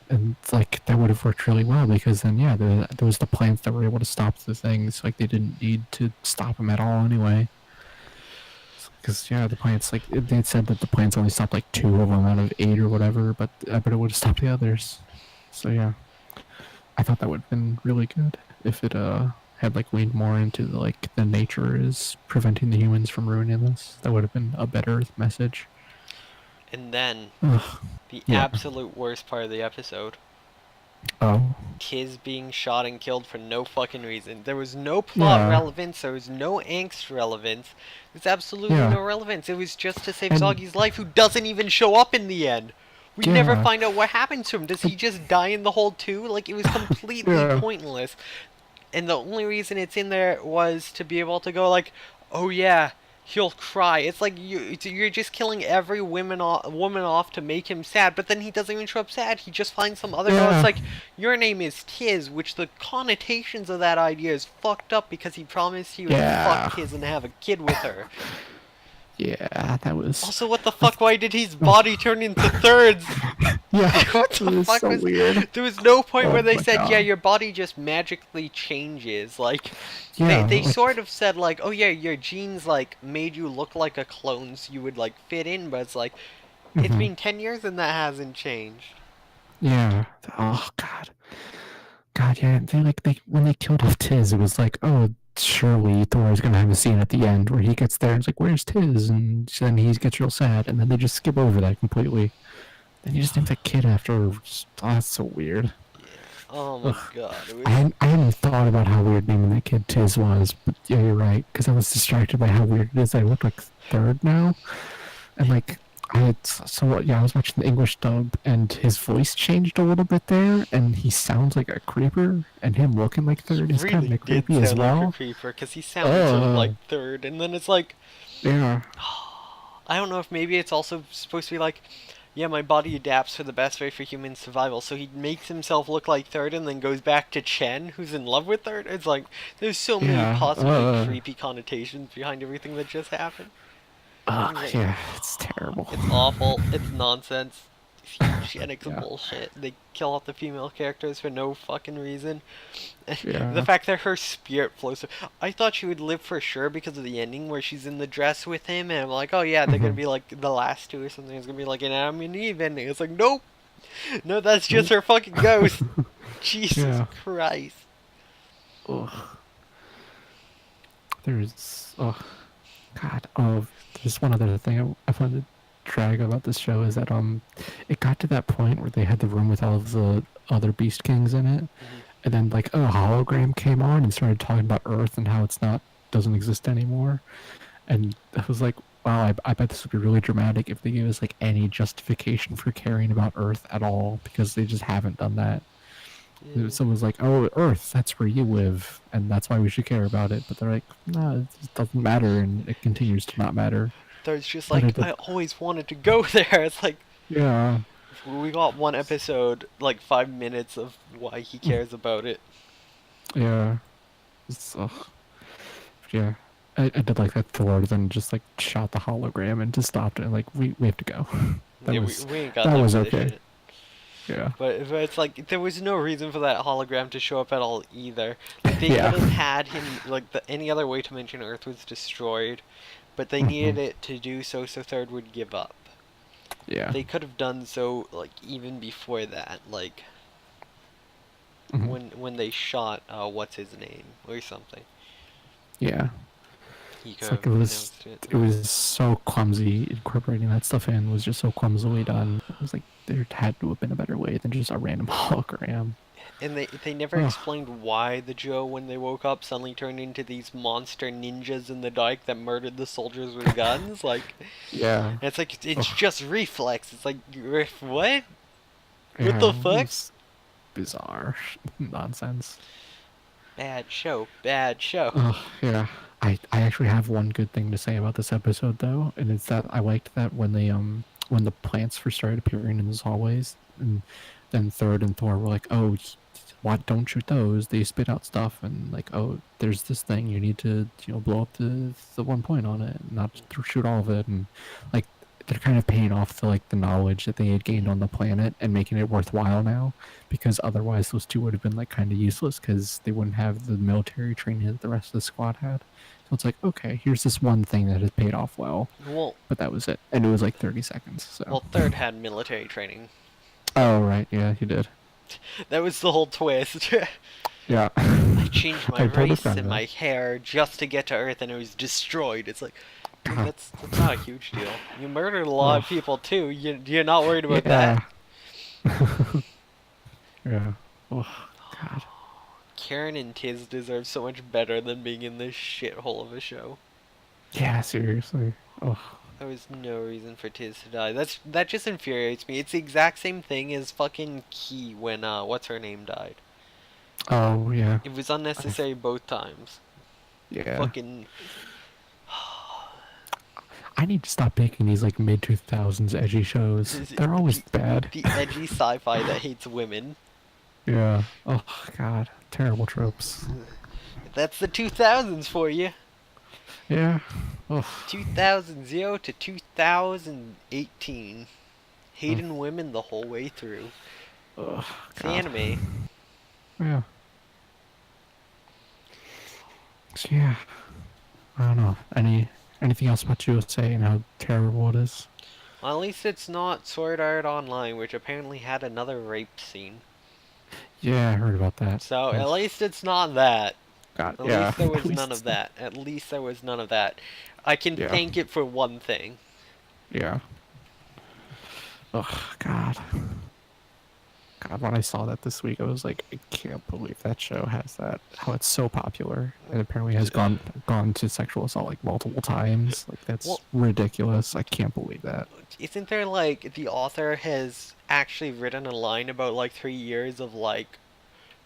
And, like, that would have worked really well, because then, there was the plants that were able to stop the things. Like, they didn't need to stop them at all anyway. Because, the plants, like, they said that the plants only stopped, like, 2 of them out of 8 or whatever, but I bet it would have stopped the others. So, I thought that would have been really good if it, had, like, leaned more into, the nature is preventing the humans from ruining this. That would have been a better message. And then, the absolute worst part of the episode. Oh. Tiz being shot and killed for no fucking reason. There was no plot relevance. There was no angst relevance. There's absolutely no relevance. It was just to save Zoggy's life, who doesn't even show up in the end. We never find out what happened to him. Does he just die in the hole too? Like, it was completely pointless. And the only reason it's in there was to be able to go like, oh yeah, he'll cry. It's like you're just killing every woman off to make him sad, but then he doesn't even show up sad. He just finds some other girl. It's like, your name is Tiz, which the connotations of that idea is fucked up, because he promised he would fuck Tiz and have a kid with her. Yeah, that was... Also, what the fuck? Why did his body turn into thirds? What the fuck was... weird. There was no point where they said, your body just magically changes. Like, they sort of said, like, oh yeah, your genes, like, made you look like a clone so you would, like, fit in, but it's like, it's been 10 years and that hasn't changed. Yeah. Oh, God. God, yeah. When they killed off Tiz, it was like, oh, surely Thor's gonna have a scene at the end where he gets there and it's like, where's Tiz? And then he gets real sad, and then they just skip over that completely. Then you just name that kid after. Oh, that's so weird. Oh my Ugh. god, it I was... hadn't, I hadn't thought about how weird naming that kid Tiz was, but yeah, you're right. Because I was distracted by how weird it is. I look like third now, and like I was watching the English dub, and his voice changed a little bit there, and he sounds like a creeper, and him looking like He third is kind really of did creepy as sound like a well. creeper, because he sounded sort of like Uh, third, and then it's like... yeah, I don't know if maybe it's also supposed to be like, yeah, my body adapts for the best way for human survival, so he makes himself look like third and then goes back to Chen, who's in love with third. It's like, there's so many yeah, possibly creepy connotations behind everything that just happened. And it's like, yeah, it's terrible. it's awful, it's nonsense, it's huge eugenics Yeah, bullshit. They kill off the female characters for no fucking reason. The yeah, fact that her spirit flows. I thought she would live for sure because of the ending where she's in the dress with him, and I'm like, oh yeah, they're gonna hmm be like the last two or something. It's gonna be like an Adam and Eve ending. It's like, nope, no, that's just nope, her fucking ghost. Jesus yeah. Christ. Ugh. There's God, there's one other thing I wanted to drag about this show is that it got to that point where they had the room with all of the other Beast Kings in it, Mhm. and then like a hologram came on and started talking about Earth and how it's not doesn't exist anymore, and I was like, wow, I bet this would be really dramatic if they gave us like any justification for caring about Earth at all, because they just haven't done that. Yeah. Someone's like, oh, Earth, that's where you live, and that's why we should care about it. But they're like, no, it just doesn't matter, and it continues to not matter. There's just Better like, to, I always wanted to go there. It's like, yeah, we got one episode, like 5 minutes of why he cares about it. yeah, yeah. I did like that Thor then just like shot the hologram and just stopped it. And, like we have to go. that Yeah, was we ain't got that time was for this okay. shit. Yeah, But it's like there was no reason for that hologram to show up at all either. Like they yeah, could have had him like any other way to mention Earth was destroyed, but they hmm needed it to do so so Third would give up. yeah, They could have done so like even before that, like hmm when they shot what's his name or something. yeah. He could It's like have it was announced it. it was so clumsy. Incorporating that stuff in was just so clumsily done. It was like there had to have been a better way than just a random hologram. And they never Ugh. explained why the Joe, when they woke up, suddenly turned into these monster ninjas in the dark that murdered the soldiers with guns. Like, Yeah. and it's like it's Ugh. just reflex. It's like what? What Yeah. the It fuck? was bizarre nonsense. Bad show. Bad show. Oh yeah. I actually have one good thing to say about this episode though, and it's that I liked that when the plants first started appearing in those hallways, and then Third and Thor were like, oh, why don't shoot those? They spit out stuff, and like, oh, there's this thing you need to blow up the one point on it, not shoot all of it, and like they're kind of paying off the knowledge that they had gained on the planet and making it worthwhile now, because otherwise those two would have been like kind of useless because they wouldn't have the military training that the rest of the squad had. So it's like, okay, here's this one thing that has paid off well, Well, but that was it, and it was like 30 seconds. So. Third had military training. Oh right, yeah, he did. That was the whole twist. Yeah. I changed my I totally race found and that. my hair just to get to Earth, and it was destroyed. It's like, dude, God. that's not a huge deal. You murdered a lot of people too. You're not worried about Yeah. that. Yeah. Oh God. Karen and Tiz deserve so much better than being in this shithole of a show. Yeah, seriously. Oh. There was no reason for Tiz to die. That just infuriates me. It's the exact same thing as fucking Key when what's her name died. Oh yeah. It was unnecessary both times. Yeah. Fucking I need to stop picking these like mid 2000s edgy shows. They're always bad. the edgy sci-fi that hates women. Yeah. Oh God. Terrible tropes. That's the 2000s for you. Yeah. Oh. 2000 to 2018. Hating women the whole way through. Oh, It's the God. anime. Yeah. So, yeah. I don't know. Anything else about USA and how terrible it is? Well, at least it's not Sword Art Online, which apparently had another rape scene. Yeah, I heard about that. So at Ugh. least it's not that. God, At yeah. least there was At least none of it's not- that. At least there was none of that. I can Yeah. thank it for one thing. Yeah. Oh God. God, when I saw that this week, I was like, I can't believe that show has that. How it's so popular, and apparently has gone to sexual assault like multiple times. Like that's ridiculous. I can't believe that. Isn't there like the author has actually written a line about like 3 years of like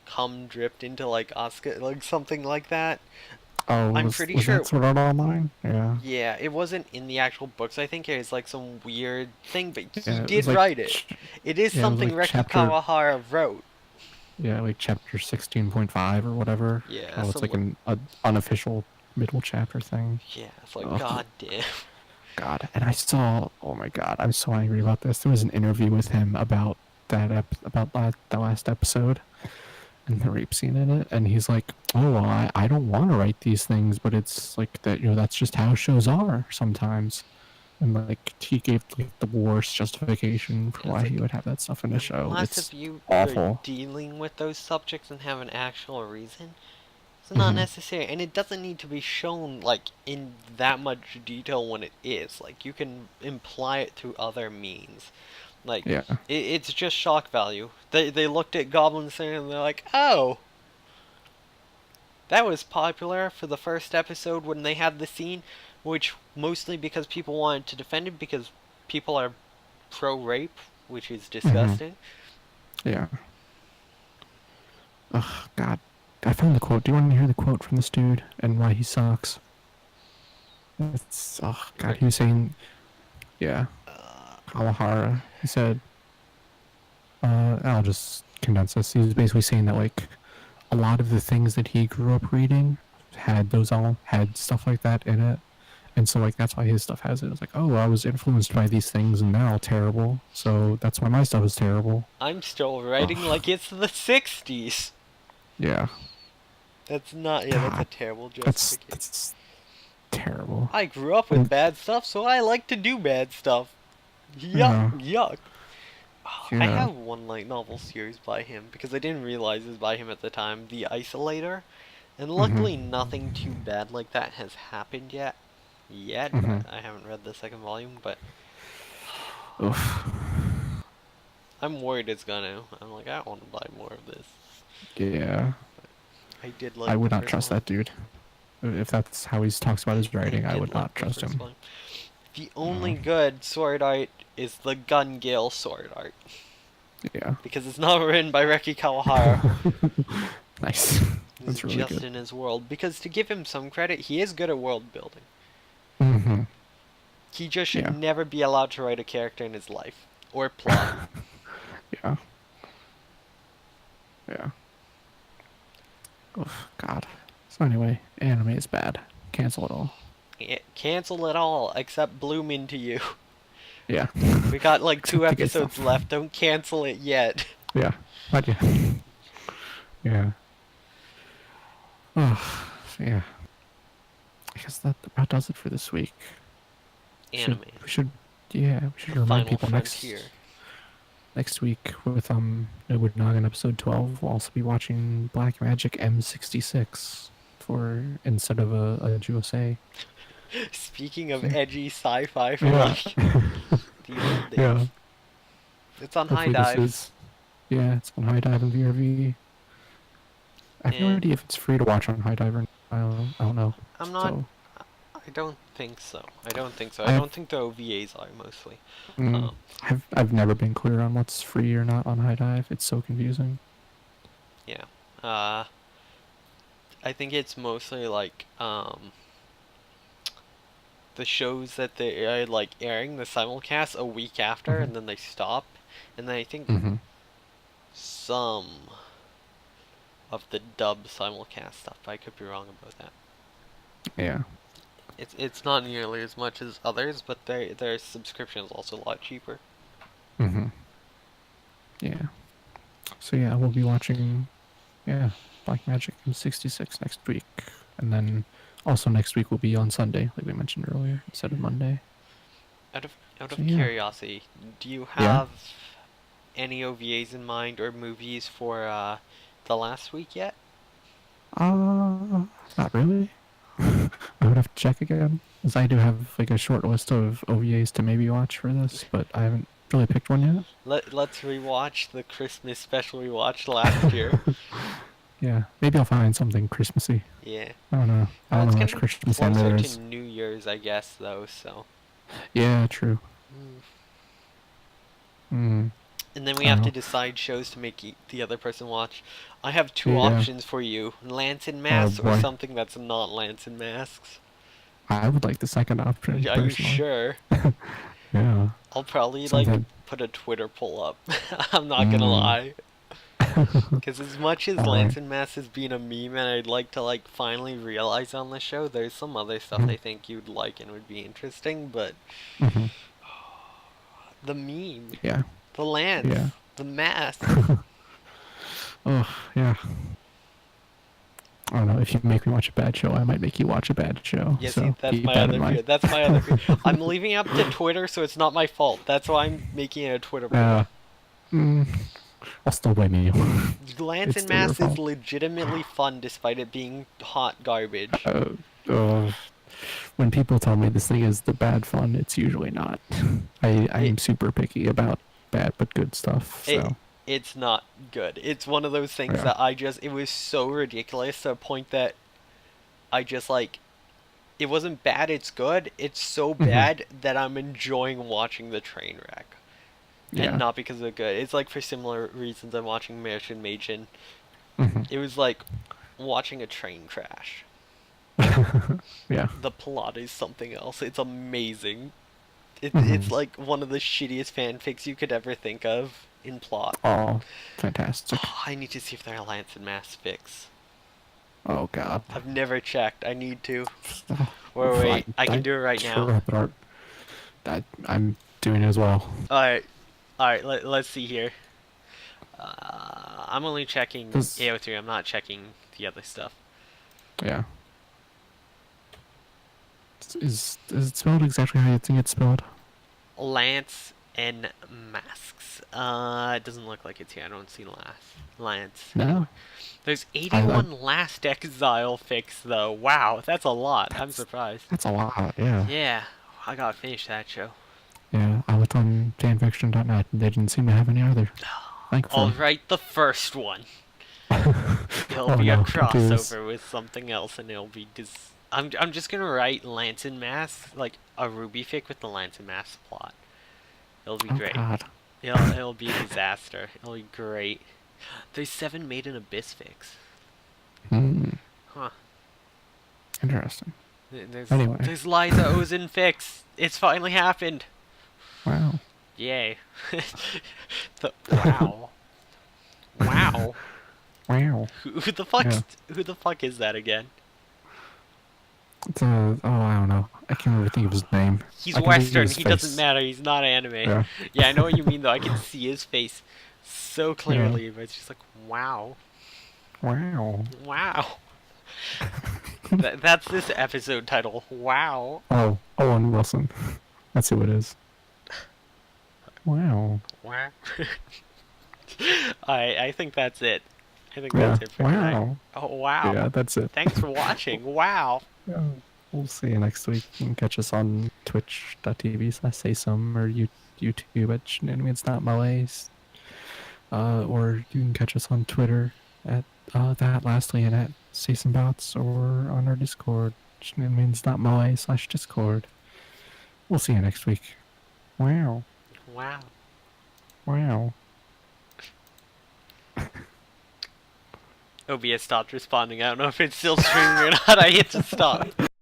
cum dripped into like Oscar, like something like that? Oh, I'm was pretty was sure. that sort of online? Yeah. Yeah, it wasn't in the actual books. I think it was like some weird thing, but he Yeah, it did was like write it. It is yeah, it was something like Reki chapter Kawahara wrote. yeah, like chapter 16.5 or whatever. Yeah, Oh, it's like an unofficial middle chapter thing. yeah, it's like Ugh, god damn. God. And I saw, oh my God, I'm so angry about this. There was an interview with him about that last episode and the rape scene in it, and he's like, "Oh, well, I don't want to write these things, but it's like that, that's just how shows are sometimes." And like he gave like the worst justification for why he would have that stuff in the show. Unless It's if you are awful. dealing with those subjects and have an actual reason, it's not necessary, and it doesn't need to be shown like in that much detail when it is. Like you can imply it through other means. Like Yeah. it's just shock value. They looked at Goblin Slayer and they're like, oh, that was popular for the first episode when they had the scene, which mostly because people wanted to defend it because people are pro-rape, which is disgusting. Yeah. Oh God. I found the quote. Do you want to hear the quote from this dude and why he sucks? It's oh God. He was saying, yeah, Kawahara. He said, I'll just condense this. He was basically saying that like a lot of the things that he grew up reading had stuff like that in it, and so like that's why his stuff has it. It's like, oh, I was influenced by these things and they're all terrible, so that's why my stuff is terrible. I'm still writing like it's the 60s. Yeah. That's not. Yeah, that's a terrible justification. That's terrible. I grew up with bad stuff, so I like to do bad stuff. Yuck, yuck. Oh, I have one light novel series by him because I didn't realize it was by him at the time, The Isolator, and luckily nothing too bad like that has happened yet. But I haven't read the second volume, but Oof. I'm worried it's gonna. I'm like, I don't want to buy more of this. Yeah. I did like. I would not trust that dude. If that's how he talks about his writing, I would not trust him. The only good sword art is the Gun Gale sword art. Yeah. Because it's not written by Reki Kawahara. Nice. That's really just good. in his world. Because to give him some credit, he is good at world building. He just should never be allowed to write a character in his life. Or plot. Yeah. Yeah. Oh, God. So anyway, anime is bad. Cancel it all. Cancel it all, except Bloom Into You. Yeah. We got like 2 episodes left. Don't cancel it yet. Yeah. Not yet. Yeah. Oh, yeah. I guess that about does it for this week. Anime. We should remind people next week with Nobunaga episode 12. We'll also be watching Black Magic M66 for instead of a Jusei. Speaking of edgy sci-fi for like these old days. Yeah. It's on High Dive. It's on High Dive and VRV. I have no idea if it's free to watch on High Dive or not. I don't know. I don't think so. I don't think the OVAs are mostly. I've never been clear on what's free or not on High Dive. It's so confusing. Yeah. I think it's mostly like the shows that they are like airing the simulcast a week after and then they stop. And then I think some of the dub simulcast stuff. I could be wrong about that. Yeah. It's not nearly as much as others, but their subscription is also a lot cheaper. Yeah. So yeah, we'll be watching Black Magic M66 next week. And then also next week will be on Sunday, like we mentioned earlier, instead of Monday. Out of curiosity, do you have any OVAs in mind or movies for the last week yet? Not really. I would have to check again, as I do have like a short list of OVAs to maybe watch for this, but I haven't really picked one yet. Let's rewatch the Christmas special we watched last year. Yeah, maybe I'll find something Christmassy. Yeah. I don't know. I don't know how much Christmas anime there is. Closer to New Year's, I guess, though. So. Yeah, true. And then we have to decide shows to make the other person watch. I have two options for you: Lance and Masks or something that's not Lance and Masks. I would like the second option. Are you sure? Yeah. I'll probably put a Twitter poll up. I'm not gonna lie. Because as much as Lance and Masks has been a meme, and I'd like to finally realize on the show, there's some other stuff I think you'd like and would be interesting. But the meme, the Lance, the Mask. Oh yeah. I don't know. If you make me watch a bad show, I might make you watch a bad show. Yeah, so see, that's my other fear. That's my other fear. I'm leaving it up to Twitter, so it's not my fault. That's why I'm making it a Twitter poll. I'll still blame you. Lance and Masks is legitimately fun, despite it being hot garbage. When people tell me this thing is the bad fun, it's usually not. I'm super picky about bad but good stuff. So. It's not good. It's one of those things that it was so ridiculous to a point that I just it wasn't bad, it's good. It's so bad that I'm enjoying watching the train wreck. And not because of good. It's for similar reasons I'm watching Shenanimegans. It was like watching a train crash. Yeah. The plot is something else. It's amazing. It's like one of the shittiest fanfics you could ever think of in plot. Oh, fantastic. I need to see if there are Lance and Masks fics. Oh god. I've never checked. I need to. Wait, I can do it right now. I'm doing it as well. Alright, let's see here. I'm only checking AO3, I'm not checking the other stuff. Yeah. Is it spelled exactly how you think it's spelled? Lance and Masks. It doesn't look like it's here. I don't see Lance. No. There's 81 Last Exile fics, though. Wow, that's a lot. I'm surprised. That's a lot, yeah. Yeah, I gotta finish that show. Yeah, I looked on fanfiction.net and they didn't seem to have any either. I'll write the first one. It'll be a crossover with something else, and it'll be I'm just gonna write Lance and Masks, a Ruby fic with the Lance and Masks plot. It'll be great. God. It'll be a disaster. It'll be great. There's 7 Made in Abyss fics. Huh. Interesting. Anyway. There's Liza Ozen fics. It's finally happened. Wow. Yay. Wow. Wow. Wow. Who the fuck is that again? It's I don't know. I can't really think of his name. He's Western. He doesn't matter. He's not anime. Yeah, I know what you mean though. I can see his face so clearly, but it's just wow. Wow. Wow. That's this episode title. Wow. Oh, Owen Wilson. That's who it is. Wow. Wow. I think that's it. I think that's it for tonight. Oh, wow. Yeah, that's it. Thanks for watching. Wow. Yeah, we'll see you next week. You can catch us on twitch.tv/Sasam or YouTube at Shenanimegans.malays. Or you can catch us on Twitter at lastly and at Sasambots, or on our Discord, Shenanimegans.malays/Discord. We'll see you next week. Wow. Wow. Wow. OBS stopped responding. I don't know if it's still streaming or not. I hit to stop.